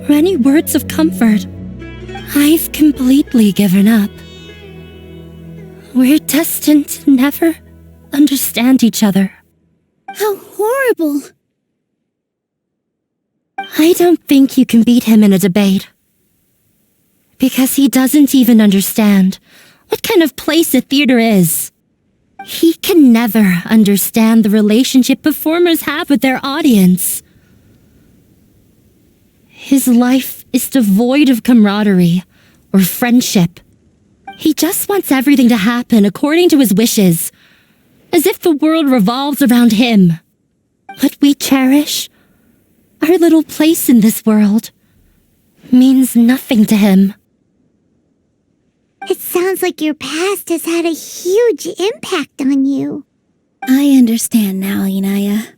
or any words of comfort. I've completely given up. We're destined to never understand each other. How horrible! I don't think you can beat him in a debate. Because he doesn't even understand what kind of place a theater is. He can never understand the relationship performers have with their audience. His life is devoid of camaraderie or friendship. He just wants everything to happen according to his wishes, as if the world revolves around him. What we cherish, our little place in this world, means nothing to him. It sounds like your past has had a huge impact on you. I understand now, Inaya.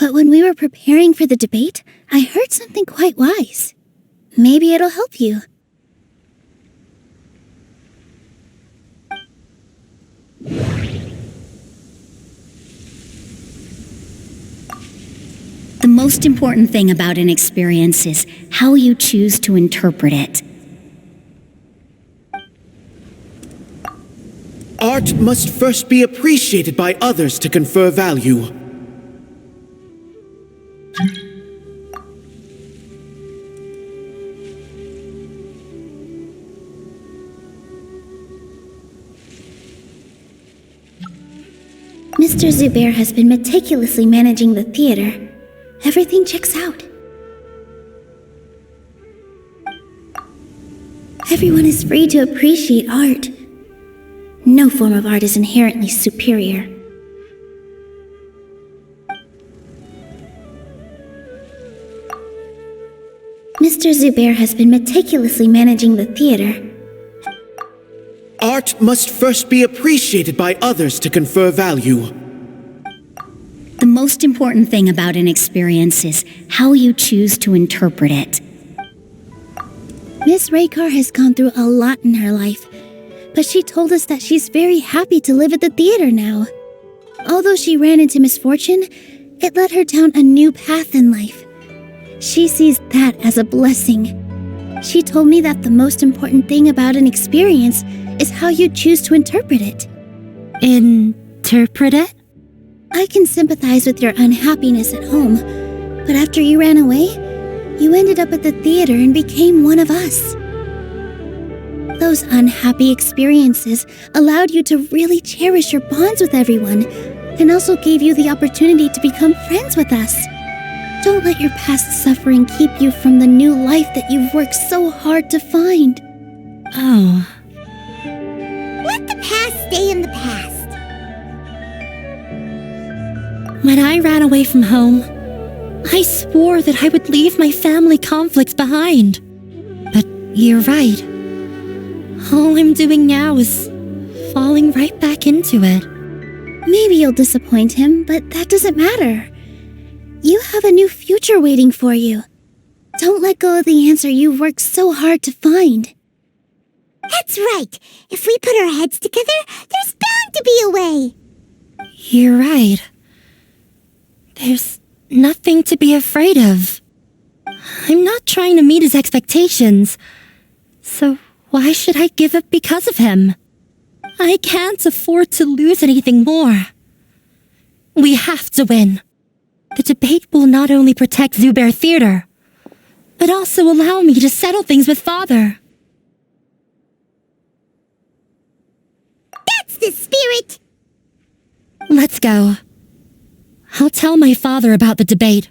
But when we were preparing for the debate, I heard something quite wise. Maybe it'll help you. The most important thing about an experience is how you choose to interpret it. Art must first be appreciated by others to confer value. Mr. Zubair has been meticulously managing the theater. Everything checks out. Everyone is free to appreciate art. No form of art is inherently superior. Mr. Zubair has been meticulously managing the theater. Art must first be appreciated by others to confer value. The most important thing about an experience is how you choose to interpret it. Miss Raykar has gone through a lot in her life, but she told us that she's very happy to live at the theater now. Although she ran into misfortune, it led her down a new path in life. She sees that as a blessing. She told me that the most important thing about an experience is how you choose to interpret it. Interpret it? I can sympathize with your unhappiness at home, but after you ran away, you ended up at the theater and became one of us. Those unhappy experiences allowed you to really cherish your bonds with everyone, and also gave you the opportunity to become friends with us. Don't let your past suffering keep you from the new life that you've worked so hard to find. Oh. Let the past stay in the past. When I ran away from home, I swore that I would leave my family conflicts behind. But you're right. All I'm doing now is falling right back into it. Maybe you'll disappoint him, but that doesn't matter. You have a new future waiting for you. Don't let go of the answer you've worked so hard to find. That's right. If we put our heads together, there's bound to be a way. You're right. There's nothing to be afraid of. I'm not trying to meet his expectations. So why should I give up because of him? I can't afford to lose anything more. We have to win. The debate will not only protect Zubair Theater, but also allow me to settle things with Father. That's the spirit! Let's go. I'll tell my father about the debate.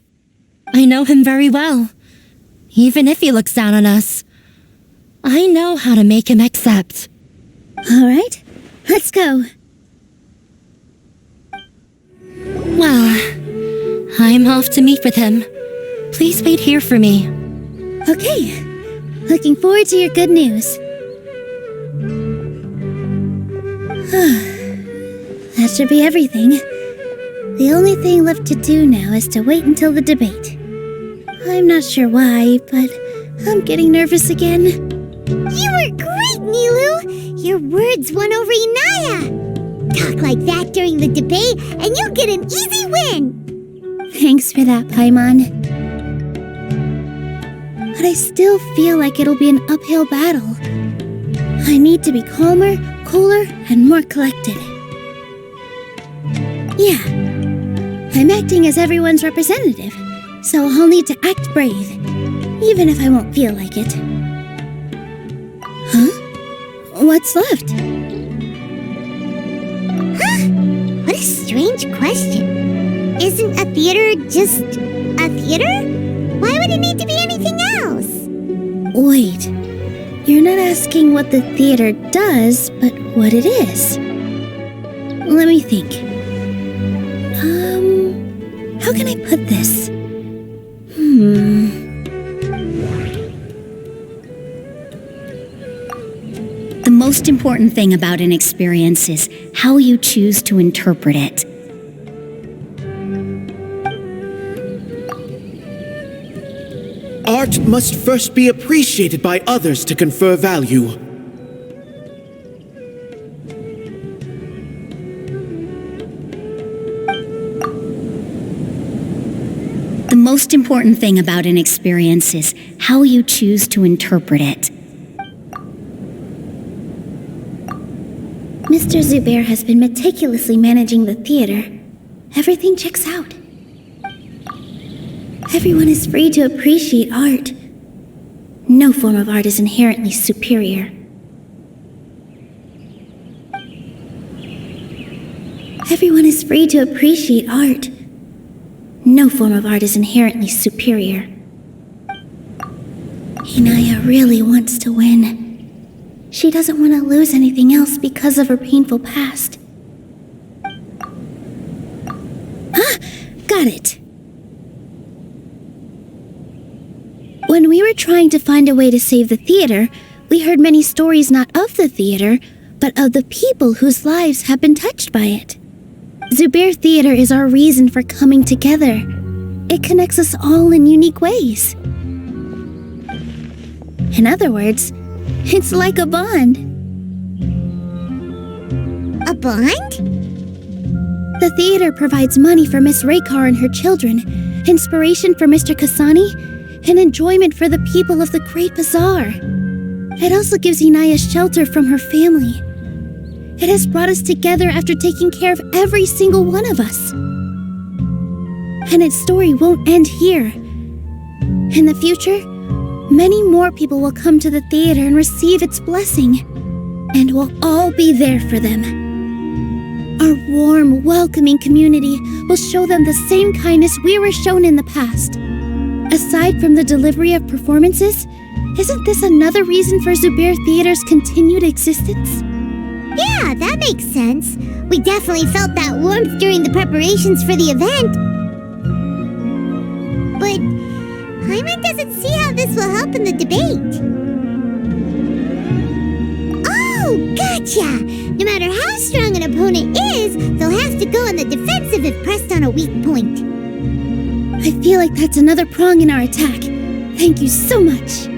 I know him very well. Even if he looks down on us, I know how to make him accept. All right, let's go. Well, I'm off to meet with him. Please wait here for me. Okay, looking forward to your good news. That should be everything. The only thing left to do now is to wait until the debate. I'm not sure why, but I'm getting nervous again. You were great, Nilou! Your words won over Inaya! Talk like that during the debate, and you'll get an easy win! Thanks for that, Paimon. But I still feel like it'll be an uphill battle. I need to be calmer, cooler, and more collected. Yeah, I'm acting as everyone's representative, so I'll need to act brave, even if I won't feel like it. Huh? What's left? Huh? What a strange question. Isn't a theater just a theater? Why would it need to be anything else? Wait, you're not asking what the theater does, but what it is. Let me think. How can I put this? The most important thing about an experience is how you choose to interpret it. art must first be appreciated by others to confer value. The most important thing about an experience is how you choose to interpret it. Mr. Zubair has been meticulously managing the theater. Everything checks out. Everyone is free to appreciate art. No form of art is inherently superior. Everyone is free to appreciate art. No form of art is inherently superior. Inaya really wants to win. She doesn't want to lose anything else because of her painful past. Ah! Got it! When we were trying to find a way to save the theater, we heard many stories not of the theater, but of the people whose lives have been touched by it. Zubair Theater is our reason for coming together. It connects us all in unique ways. In other words, it's like a bond. A bond? The theater provides money for Miss Raykar and her children, inspiration for Mr. Kasani, and enjoyment for the people of the Great Bazaar. It also gives Inaya shelter from her family. It has brought us together after taking care of every single one of us. And its story won't end here. In the future, many more people will come to the theater and receive its blessing, and we'll all be there for them. Our warm, welcoming community will show them the same kindness we were shown in the past. Aside from the delivery of performances, isn't this another reason for Zubair Theater's continued existence? Yeah, that makes sense. We definitely felt that warmth during the preparations for the event. But Paimon doesn't see how this will help in the debate. Oh, gotcha! No matter how strong an opponent is, they'll have to go on the defensive if pressed on a weak point. I feel like that's another prong in our attack. Thank you so much.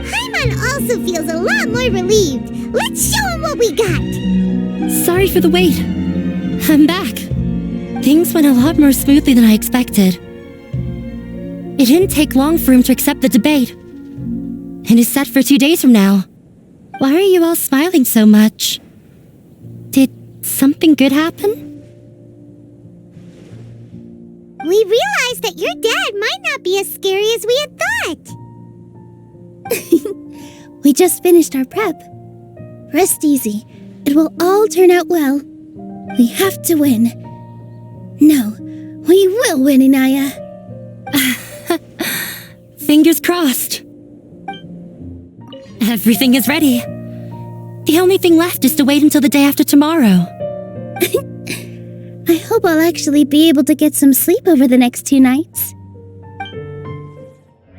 Paimon also feels a lot more relieved. Let's show him what we got! Sorry for the wait. I'm back. Things went a lot more smoothly than I expected. It didn't take long for him to accept the debate. And is set for 2 days from now. Why are you all smiling so much? Did something good happen? We realized that your dad might not be as scary as we had thought. We just finished our prep. Rest easy. It will all turn out well. We have to win. No, we will win, Inaya. Fingers crossed. Everything is ready. The only thing left is to wait until the day after tomorrow. I hope I'll actually be able to get some sleep over the next 2 nights.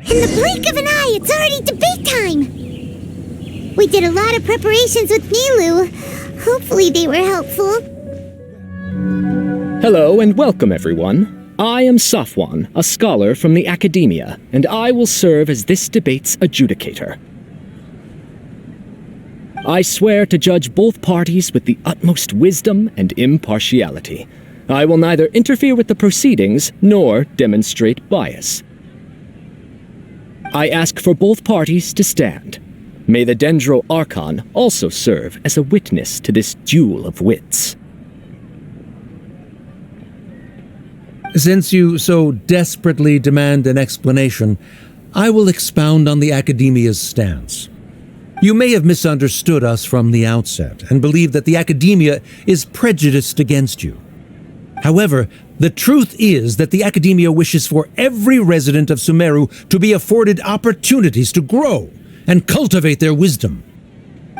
In the blink of an eye, it's already debate time! We did a lot of preparations with Nilou. Hopefully they were helpful. Hello and welcome, everyone. I am Safwan, a scholar from the Academia, and I will serve as this debate's adjudicator. I swear to judge both parties with the utmost wisdom and impartiality. I will neither interfere with the proceedings nor demonstrate bias. I ask for both parties to stand. May the Dendro Archon also serve as a witness to this duel of wits. Since you so desperately demand an explanation, I will expound on the Academia's stance. You may have misunderstood us from the outset and believe that the Academia is prejudiced against you. However, the truth is that the Academia wishes for every resident of Sumeru to be afforded opportunities to grow and cultivate their wisdom.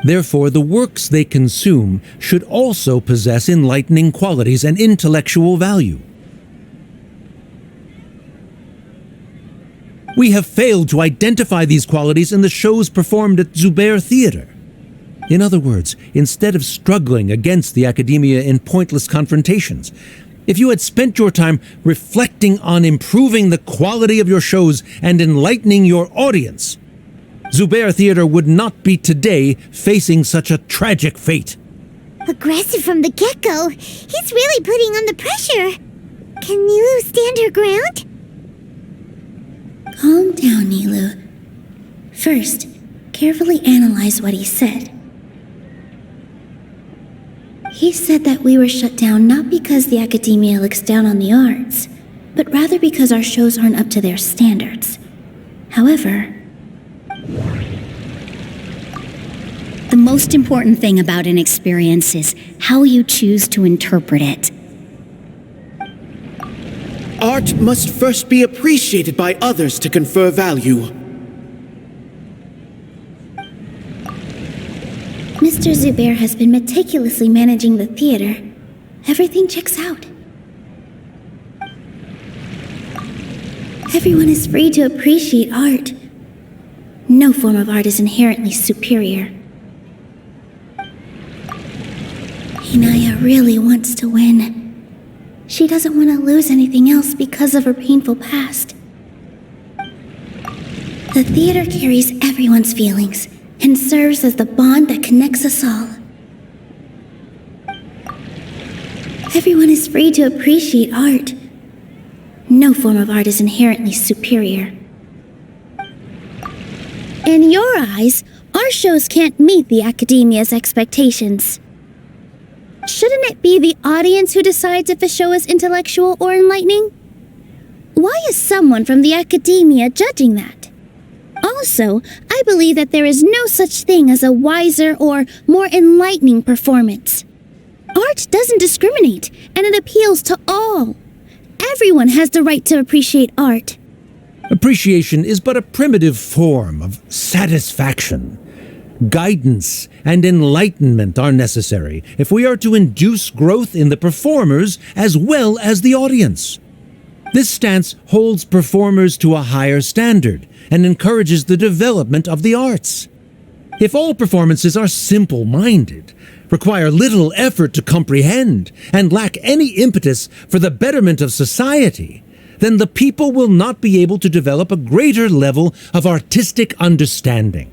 Therefore, the works they consume should also possess enlightening qualities and intellectual value. We have failed to identify these qualities in the shows performed at Zubair Theater. In other words, instead of struggling against the Academia in pointless confrontations, If you had spent your time reflecting on improving the quality of your shows and enlightening your audience, Zubair Theater would not be today facing such a tragic fate. Aggressive from the get-go. He's really putting on the pressure. Can Nilou stand her ground? Calm down, Nilou. First, carefully analyze what he said. He said that we were shut down not because the academia looks down on the arts, but rather because our shows aren't up to their standards. However, The most important thing about an experience is how you choose to interpret it. Art must first be appreciated by others to confer value. Mr. Zubair has been meticulously managing the theater. Everything checks out. Everyone is free to appreciate art. No form of art is inherently superior. Hinaya really wants to win. She doesn't want to lose anything else because of her painful past. The theater carries everyone's feelings and serves as the bond that connects us all. Everyone is free to appreciate art. No form of art is inherently superior. In your eyes, our shows can't meet the academia's expectations. Shouldn't it be the audience who decides if a show is intellectual or enlightening? Why is someone from the academia judging that? Also, I believe that there is no such thing as a wiser or more enlightening performance. Art doesn't discriminate, and it appeals to all. Everyone has the right to appreciate art. Appreciation is but a primitive form of satisfaction. Guidance and enlightenment are necessary if we are to induce growth in the performers as well as the audience. This stance holds performers to a higher standard and encourages the development of the arts. If all performances are simple-minded, require little effort to comprehend, and lack any impetus for the betterment of society, then the people will not be able to develop a greater level of artistic understanding.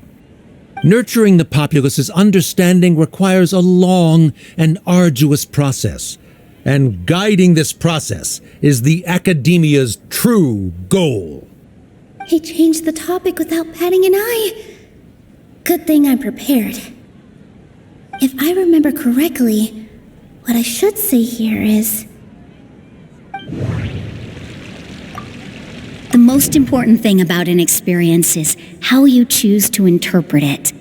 Nurturing the populace's understanding requires a long and arduous process, and guiding this process is the academia's true goal. He changed the topic without batting an eye. Good thing I'm prepared. If I remember correctly, what I should say here is... The most important thing about an experience is how you choose to interpret it.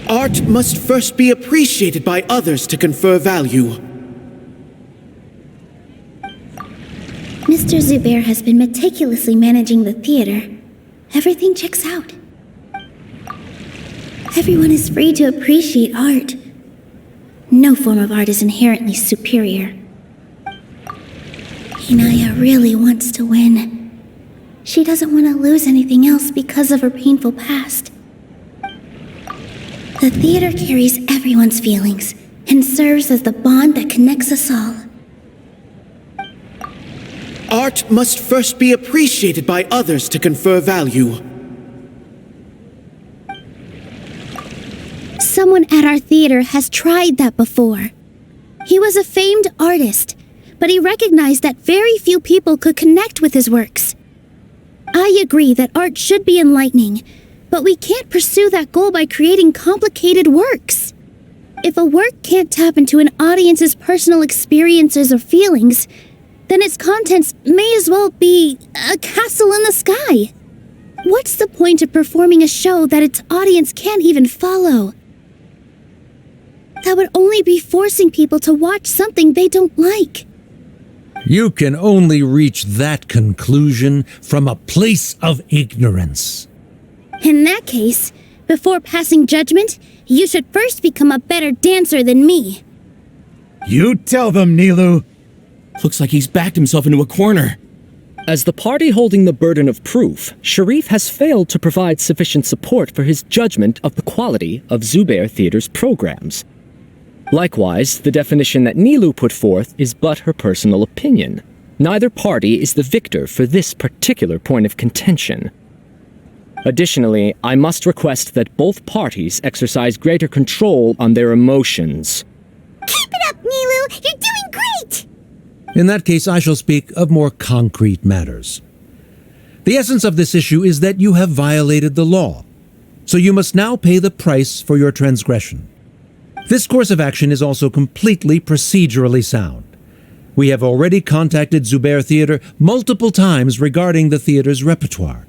Art must first be appreciated by others to confer value. Mr. Zubair has been meticulously managing the theater. Everything checks out. Everyone is free to appreciate art. No form of art is inherently superior. Hinaya really wants to win. She doesn't want to lose anything else because of her painful past. The theater carries everyone's feelings and serves as the bond that connects us all. Art must first be appreciated by others to confer value. Someone at our theater has tried that before. He was a famed artist, but he recognized that very few people could connect with his works. I agree that art should be enlightening, but we can't pursue that goal by creating complicated works. If a work can't tap into an audience's personal experiences or feelings, then its contents may as well be a castle in the sky. What's the point of performing a show that its audience can't even follow? That would only be forcing people to watch something they don't like. You can only reach that conclusion from a place of ignorance. In that case, before passing judgment, you should first become a better dancer than me. You tell them, Nilou. Looks like he's backed himself into a corner. As the party holding the burden of proof, Sharif has failed to provide sufficient support for his judgment of the quality of Zubair Theater's programs. Likewise, the definition that Nilou put forth is but her personal opinion. Neither party is the victor for this particular point of contention. Additionally, I must request that both parties exercise greater control on their emotions. Keep it up, Nilou! You're doing great! In that case, I shall speak of more concrete matters. The essence of this issue is that you have violated the law, so you must now pay the price for your transgression. This course of action is also completely procedurally sound. We have already contacted Zubair Theater multiple times regarding the theater's repertoire.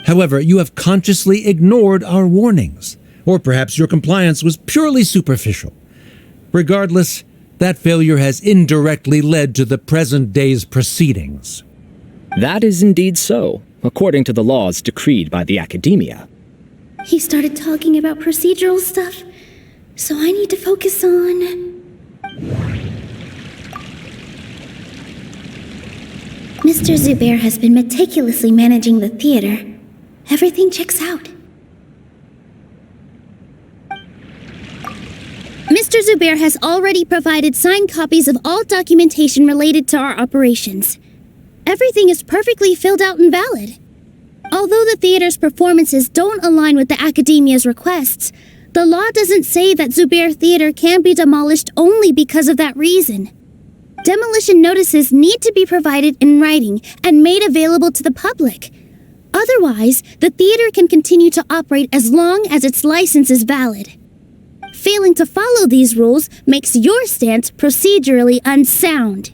However, you have consciously ignored our warnings, or perhaps your compliance was purely superficial. Regardless, that failure has indirectly led to the present day's proceedings. That is indeed so, according to the laws decreed by the Academia. He started talking about procedural stuff, so I need to focus on... Mr. Zubair has been meticulously managing the theater. Everything checks out. Mr. Zubair has already provided signed copies of all documentation related to our operations. Everything is perfectly filled out and valid. Although the theater's performances don't align with the Academia's requests, the law doesn't say that Zubair Theater can be demolished only because of that reason. Demolition notices need to be provided in writing and made available to the public. Otherwise, the theater can continue to operate as long as its license is valid. Failing to follow these rules makes your stance procedurally unsound.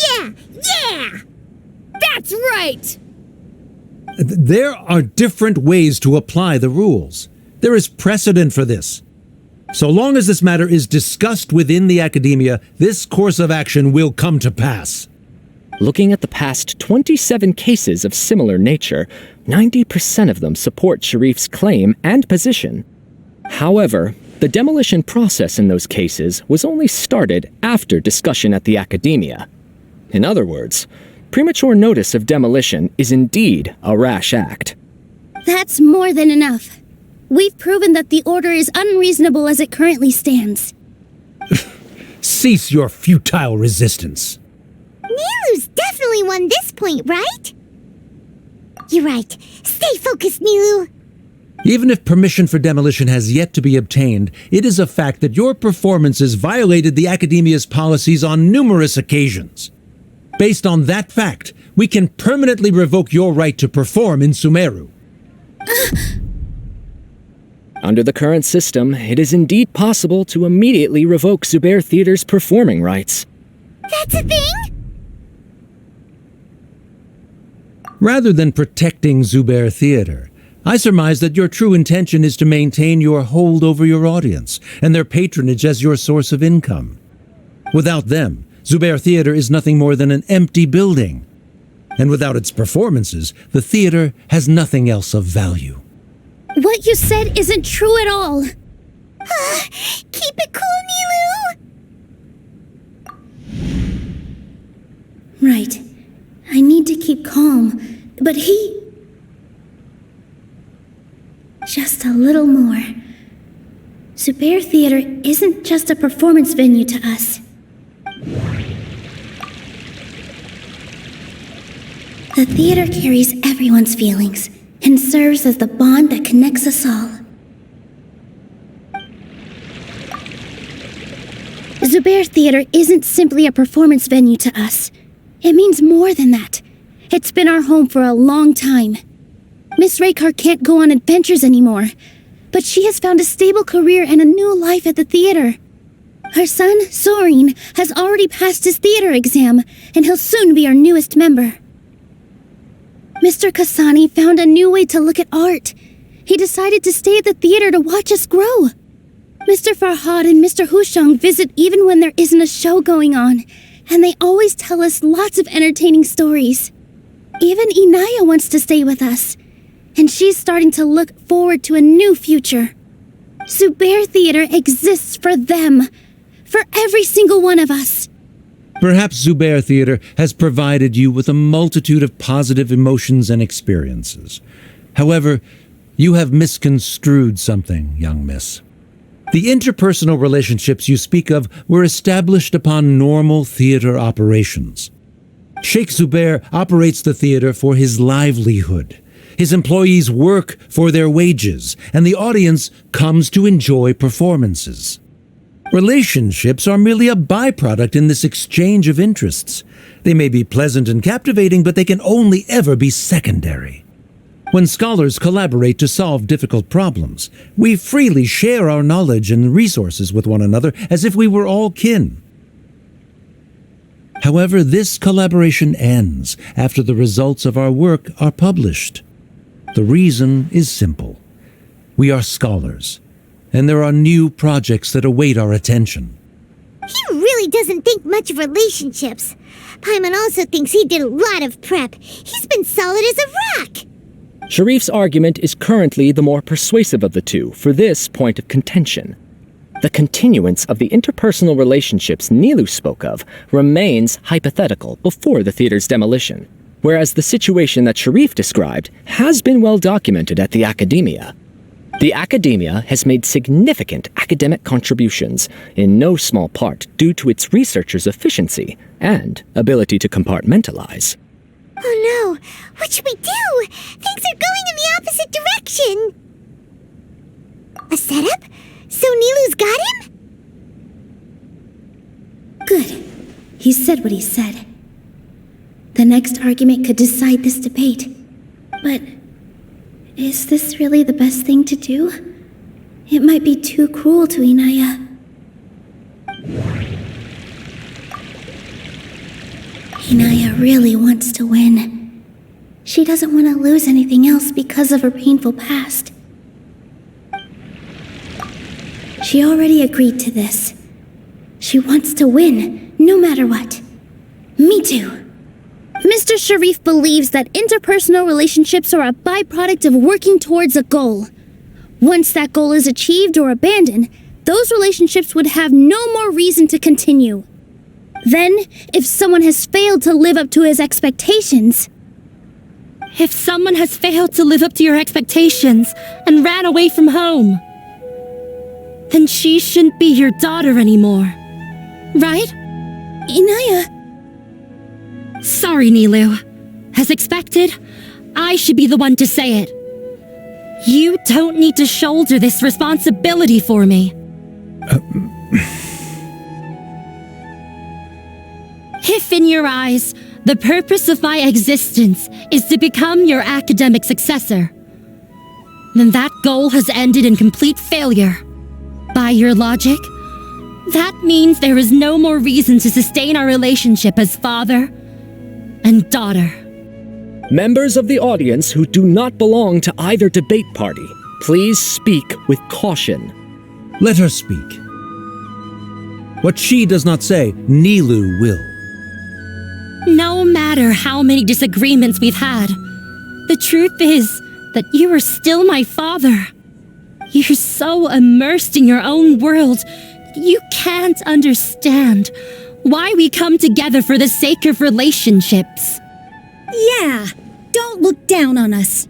Yeah! That's right! There are different ways to apply the rules. There is precedent for this. So long as this matter is discussed within the Academia, this course of action will come to pass. Looking at the past 27 cases of similar nature, 90% of them support Sharif's claim and position. However, the demolition process in those cases was only started after discussion at the Academia. In other words, premature notice of demolition is indeed a rash act. That's more than enough. We've proven that the order is unreasonable as it currently stands. Cease your futile resistance. Nilou's definitely won this point, right? You're right. Stay focused, Nilou. Even if permission for demolition has yet to be obtained, it is a fact that your performances violated the Academia's policies on numerous occasions. Based on that fact, we can permanently revoke your right to perform in Sumeru. Under the current system, it is indeed possible to immediately revoke Zubair Theater's performing rights. That's a thing? Rather than protecting Zubair Theater, I surmise that your true intention is to maintain your hold over your audience and their patronage as your source of income. Without them, Zubair Theater is nothing more than an empty building. And without its performances, the theater has nothing else of value. What you said isn't true at all. Keep it cool, Nilou! Right. I need to keep calm, but he... Just a little more. Zubair Theater isn't just a performance venue to us. The theater carries everyone's feelings and serves as the bond that connects us all. Zubair Theater isn't simply a performance venue to us. It means more than that. It's been our home for a long time. Miss Raykar can't go on adventures anymore, but she has found a stable career and a new life at the theater. Her son, Sorin, has already passed his theater exam, and he'll soon be our newest member. Mr. Kasani found a new way to look at art. He decided to stay at the theater to watch us grow. Mr. Farhad and Mr. Hushang visit even when there isn't a show going on, and they always tell us lots of entertaining stories. Even Inaya wants to stay with us, and she's starting to look forward to a new future. Zubair Theater exists for them, for every single one of us. Perhaps Zubair Theater has provided you with a multitude of positive emotions and experiences. However, you have misconstrued something, young miss. The interpersonal relationships you speak of were established upon normal theater operations. Sheikh Zubair operates the theater for his livelihood. His employees work for their wages, and the audience comes to enjoy performances. Relationships are merely a byproduct in this exchange of interests. They may be pleasant and captivating, but they can only ever be secondary. When scholars collaborate to solve difficult problems, we freely share our knowledge and resources with one another as if we were all kin. However, this collaboration ends after the results of our work are published. The reason is simple. We are scholars, and there are new projects that await our attention. He really doesn't think much of relationships. Paimon also thinks he did a lot of prep. He's been solid as a rock. Sharif's argument is currently the more persuasive of the two for this point of contention. The continuance of the interpersonal relationships Nilou spoke of remains hypothetical before the theater's demolition, whereas the situation that Sharif described has been well documented at the academia. The academia has made significant academic contributions, in no small part due to its researchers' efficiency and ability to compartmentalize. Oh no! What should we do? Things are going in the opposite direction! A setup? So Nilou's got him? Good. He said what he said. The next argument could decide this debate. But is this really the best thing to do? It might be too cruel to Inaya. Inaya really wants to win. She doesn't want to lose anything else because of her painful past. She already agreed to this. She wants to win, no matter what. Me too. Mr. Sharif believes that interpersonal relationships are a byproduct of working towards a goal. Once that goal is achieved or abandoned, those relationships would have no more reason to continue. Then, if someone has failed to live up to his expectations... If someone has failed to live up to your expectations and ran away from home, then she shouldn't be your daughter anymore. Right? Inaya... Sorry, Nilou. As expected, I should be the one to say it. You don't need to shoulder this responsibility for me. If in your eyes, the purpose of my existence is to become your academic successor, then that goal has ended in complete failure. By your logic, that means there is no more reason to sustain our relationship as father and daughter. Members of the audience who do not belong to either debate party, please speak with caution. Let her speak. What she does not say, Nilou will. No matter how many disagreements we've had, the truth is that you are still my father. You're so immersed in your own world, you can't understand why we come together for the sake of relationships. Yeah, don't look down on us.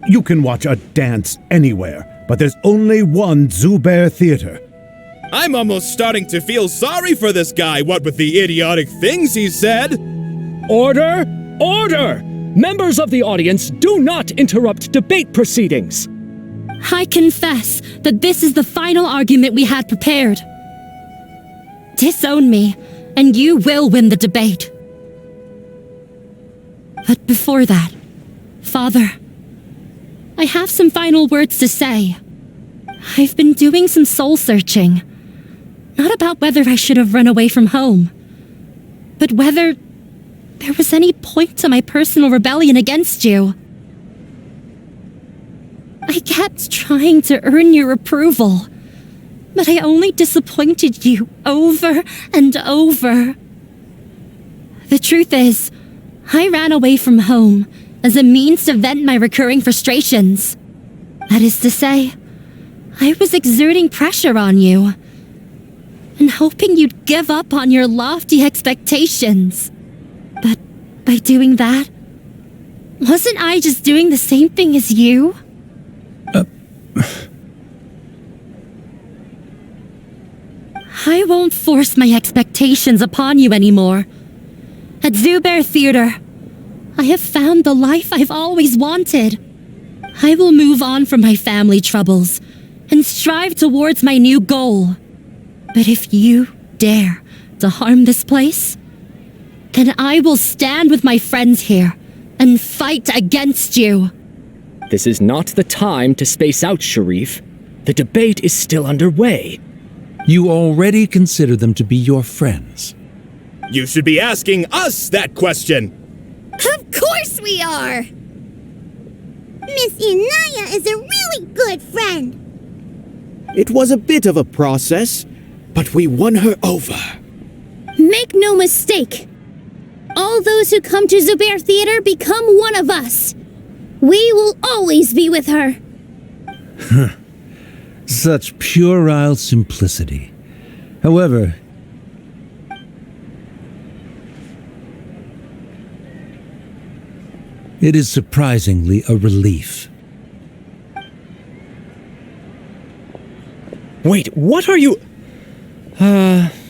You can watch a dance anywhere, but there's only one Zubair Theater. I'm almost starting to feel sorry for this guy, what with the idiotic things he said. Order! Order! Members of the audience, do not interrupt debate proceedings. I confess that this is the final argument we had prepared. Disown me, and you will win the debate. But before that, Father, I have some final words to say. I've been doing some soul searching. Not about whether I should have run away from home, but whether there was any point to my personal rebellion against you. I kept trying to earn your approval, but I only disappointed you over and over. The truth is, I ran away from home as a means to vent my recurring frustrations. That is to say, I was exerting pressure on you and hoping you'd give up on your lofty expectations. But by doing that, wasn't I just doing the same thing as you? I won't force my expectations upon you anymore. At Zubair Theater, I have found the life I've always wanted. I will move on from my family troubles and strive towards my new goal. But if you dare to harm this place, then I will stand with my friends here and fight against you. This is not the time to space out, Sharif. The debate is still underway. You already consider them to be your friends. You should be asking us that question! Of course we are! Miss Inaya is a really good friend. It was a bit of a process, but we won her over. Make no mistake. All those who come to Zubair Theater become one of us. We will always be with her. Such puerile simplicity. However, it is surprisingly a relief. Wait, what are you...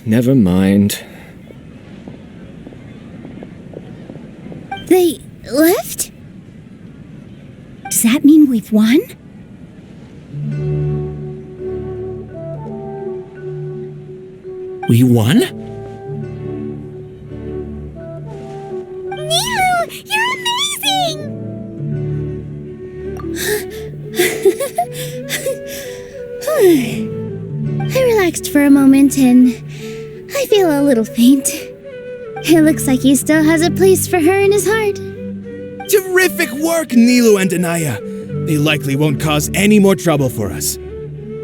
never mind. They left? Does that mean we've won? We won? Nilou, you're amazing! I relaxed for a moment and I feel a little faint. It looks like he still has a place for her in his heart. Terrific work, Nilou and Anaya. They likely won't cause any more trouble for us.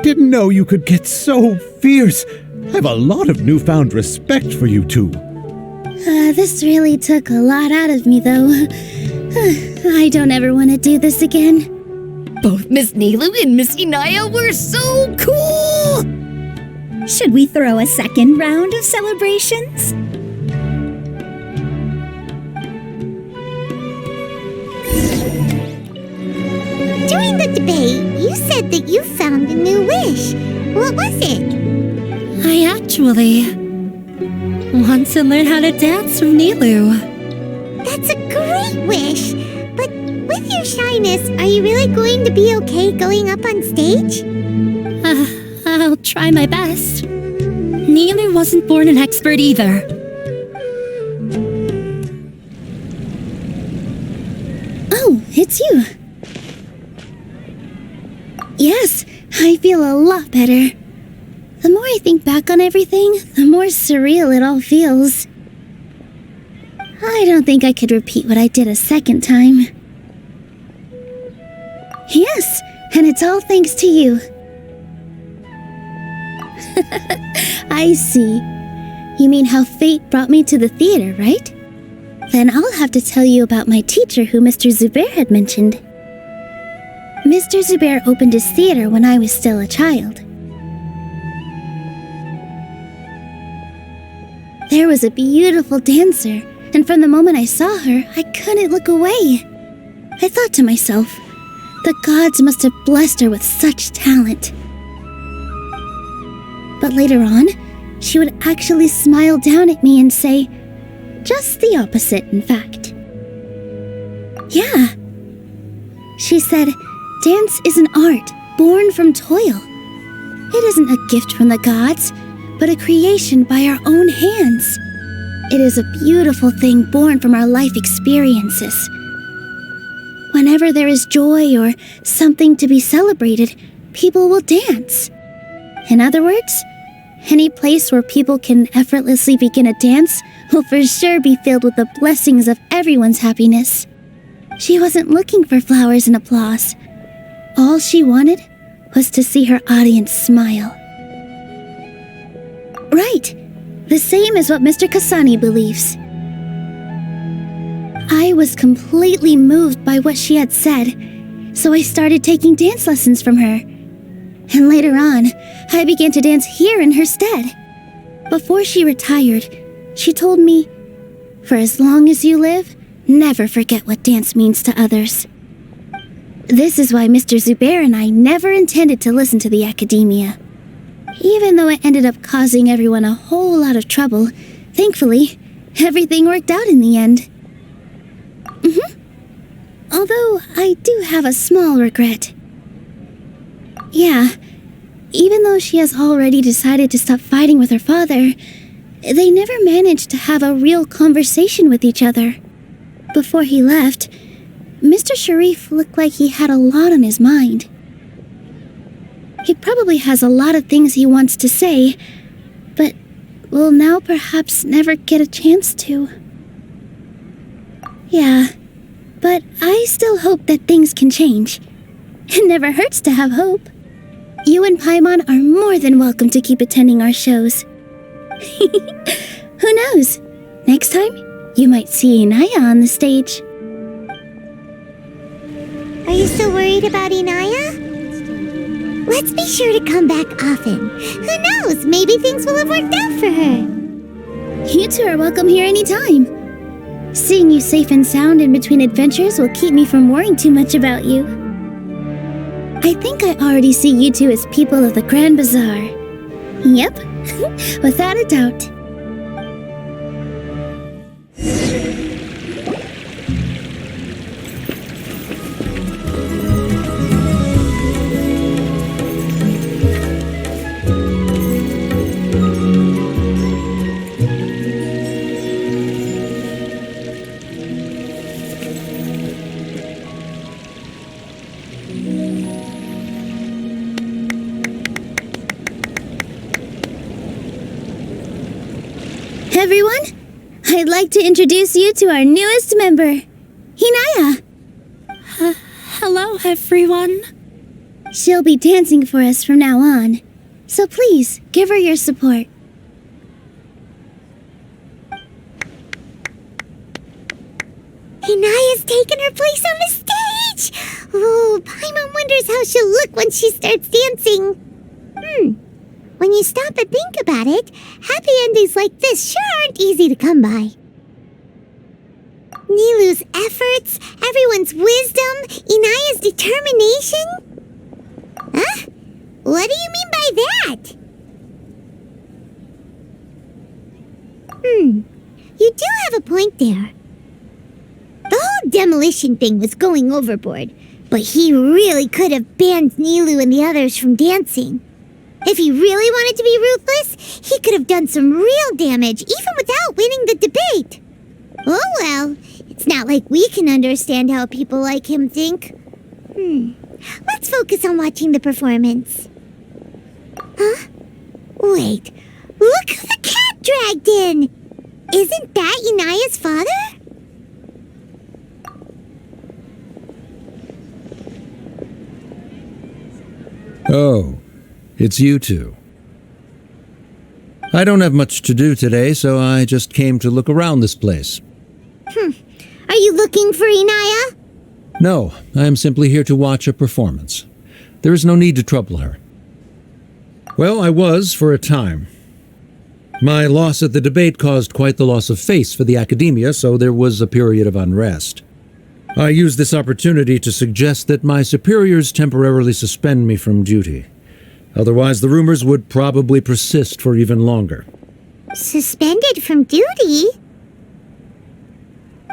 Didn't know you could get so fierce. I have a lot of newfound respect for you two. This really took a lot out of me, though. I don't ever want to do this again. Both Miss Nilou and Miss Inaya were so cool! Should we throw a second round of celebrations? During the debate, you said that you found a new wish. What was it? I actually want to learn how to dance from Nilou. That's a great wish. But with your shyness, are you really going to be okay going up on stage? I'll try my best. Nilou wasn't born an expert either. Oh, it's you. Yes, I feel a lot better. The more I think back on everything, the more surreal it all feels. I don't think I could repeat what I did a second time. Yes, and it's all thanks to you. I see. You mean how fate brought me to the theater, right? Then I'll have to tell you about my teacher who Mr. Zubair had mentioned. Mr. Zubair opened his theater when I was still a child. There was a beautiful dancer, and from the moment I saw her, I couldn't look away. I thought to myself, the gods must have blessed her with such talent. But later on, she would actually smile down at me and say, just the opposite, in fact. Yeah. She said, dance is an art born from toil. It isn't a gift from the gods, but a creation by our own hands. It is a beautiful thing born from our life experiences. Whenever there is joy or something to be celebrated, people will dance. In other words, any place where people can effortlessly begin a dance will for sure be filled with the blessings of everyone's happiness. She wasn't looking for flowers and applause. All she wanted was to see her audience smile. Right, the same as what Mr. Kasani believes. I was completely moved by what she had said, so I started taking dance lessons from her. And later on, I began to dance here in her stead. Before she retired, she told me, for as long as you live, never forget what dance means to others. This is why Mr. Zubair and I never intended to listen to the academia. Even though it ended up causing everyone a whole lot of trouble, thankfully, everything worked out in the end. Although, I do have a small regret. Yeah, even though she has already decided to stop fighting with her father, they never managed to have a real conversation with each other. Before he left, Mr. Sharif looked like he had a lot on his mind. He probably has a lot of things he wants to say, but will now perhaps never get a chance to. Yeah, but I still hope that things can change. It never hurts to have hope. You and Paimon are more than welcome to keep attending our shows. Who knows? Next time, you might see Inaya on the stage. Are you still worried about Inaya? Let's be sure to come back often. Who knows? Maybe things will have worked out for her. You two are welcome here anytime. Seeing you safe and sound in between adventures will keep me from worrying too much about you. I think I already see you two as people of the Grand Bazaar. Yep, without a doubt. Everyone, I'd like to introduce you to our newest member, Inaya. Hello, everyone. She'll be dancing for us from now on, so please give her your support. Inaya's taken her place on the stage! Oh, Paimon wonders how she'll look when she starts dancing. When you stop and think about it, happy endings like this sure aren't easy to come by. Nilou's efforts, everyone's wisdom, Inaya's determination? Huh? What do you mean by that? You do have a point there. The whole demolition thing was going overboard, but he really could have banned Nilou and the others from dancing. If he really wanted to be ruthless, he could have done some real damage, even without winning the debate. Oh well, it's not like we can understand how people like him think. Let's focus on watching the performance. Huh? Wait, look who the cat dragged in! Isn't that Inaya's father? Oh, it's you two. I don't have much to do today, so I just came to look around this place. Are you looking for Inaya? No, I am simply here to watch a performance. There is no need to trouble her. Well, I was for a time. My loss at the debate caused quite the loss of face for the academia, so there was a period of unrest. I used this opportunity to suggest that my superiors temporarily suspend me from duty. Otherwise, the rumors would probably persist for even longer. Suspended from duty?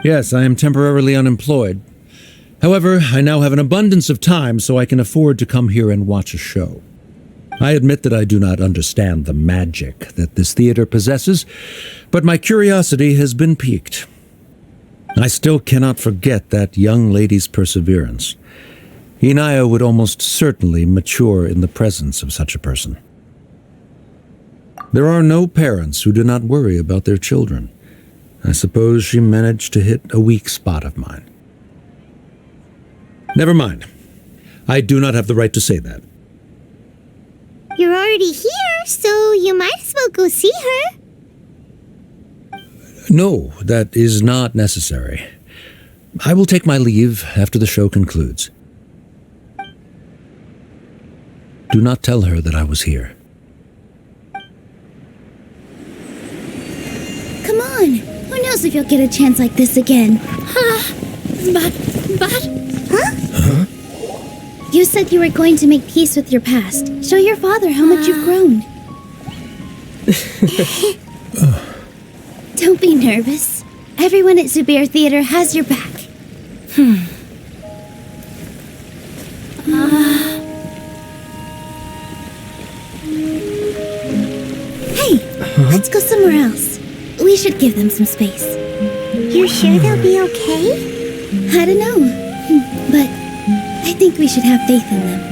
Yes, I am temporarily unemployed. However, I now have an abundance of time, so I can afford to come here and watch a show. I admit that I do not understand the magic that this theater possesses, but my curiosity has been piqued. I still cannot forget that young lady's perseverance. Inaya would almost certainly mature in the presence of such a person. There are no parents who do not worry about their children. I suppose she managed to hit a weak spot of mine. Never mind. I do not have the right to say that. You're already here, so you might as well go see her. No, that is not necessary. I will take my leave after the show concludes. Do not tell her that I was here. Come on! Who knows if you'll get a chance like this again? But... You said you were going to make peace with your past. Show your father how much you've grown. Don't be nervous. Everyone at Zubair Theater has your back. Hey, let's go somewhere else. We should give them some space. You sure they'll be okay? I don't know, but I think we should have faith in them.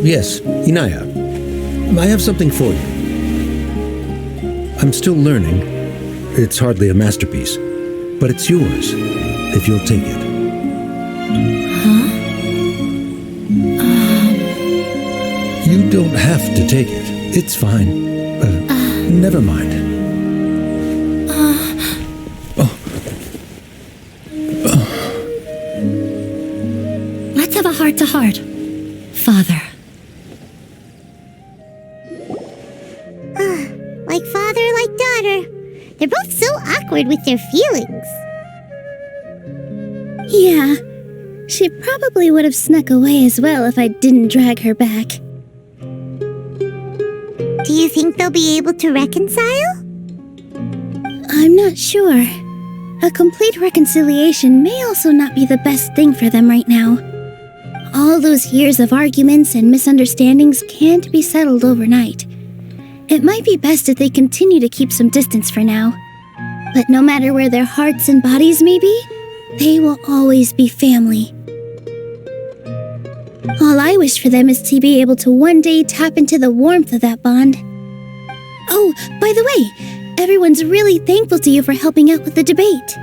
Yes, Inaya. I have something for you. I'm still learning. It's hardly a masterpiece, but it's yours, if you'll take it. You don't have to take it. It's fine. Never mind. Let's have a heart-to-heart. Father. Like father, like daughter. They're both so awkward with their feelings. Yeah, she probably would have snuck away as well if I didn't drag her back. Do you think they'll be able to reconcile? I'm not sure. A complete reconciliation may also not be the best thing for them right now. All those years of arguments and misunderstandings can't be settled overnight. It might be best if they continue to keep some distance for now. But no matter where their hearts and bodies may be, they will always be family. All I wish for them is to be able to one day tap into the warmth of that bond. Oh, by the way, everyone's really thankful to you for helping out with the debate.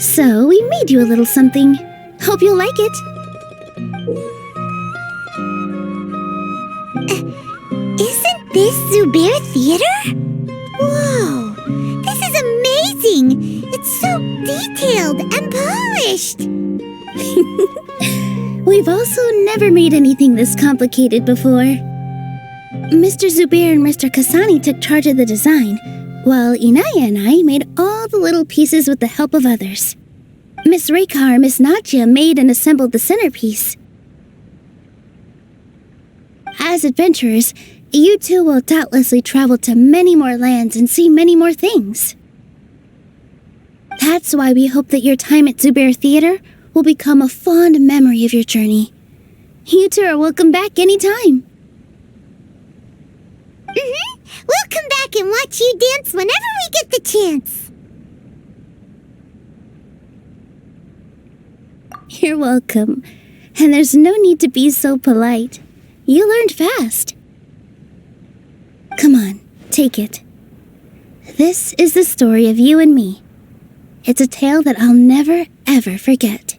So, we made you a little something. Hope you'll like it. Isn't this Zubair Theater? Whoa! This is amazing! It's so detailed and polished! We've also never made anything this complicated before. Mr. Zubair and Mr. Kasani took charge of the design, while Inaya and I made all the little pieces with the help of others. Miss Rekha and Miss Nadia made and assembled the centerpiece. As adventurers, you two will doubtlessly travel to many more lands and see many more things. That's why we hope that your time at Zubair Theater will become a fond memory of your journey. You two are welcome back anytime. We'll come back and watch you dance whenever we get the chance. You're welcome. And there's no need to be so polite. You learned fast. Come on, take it. This is the story of you and me. It's a tale that I'll never, ever forget.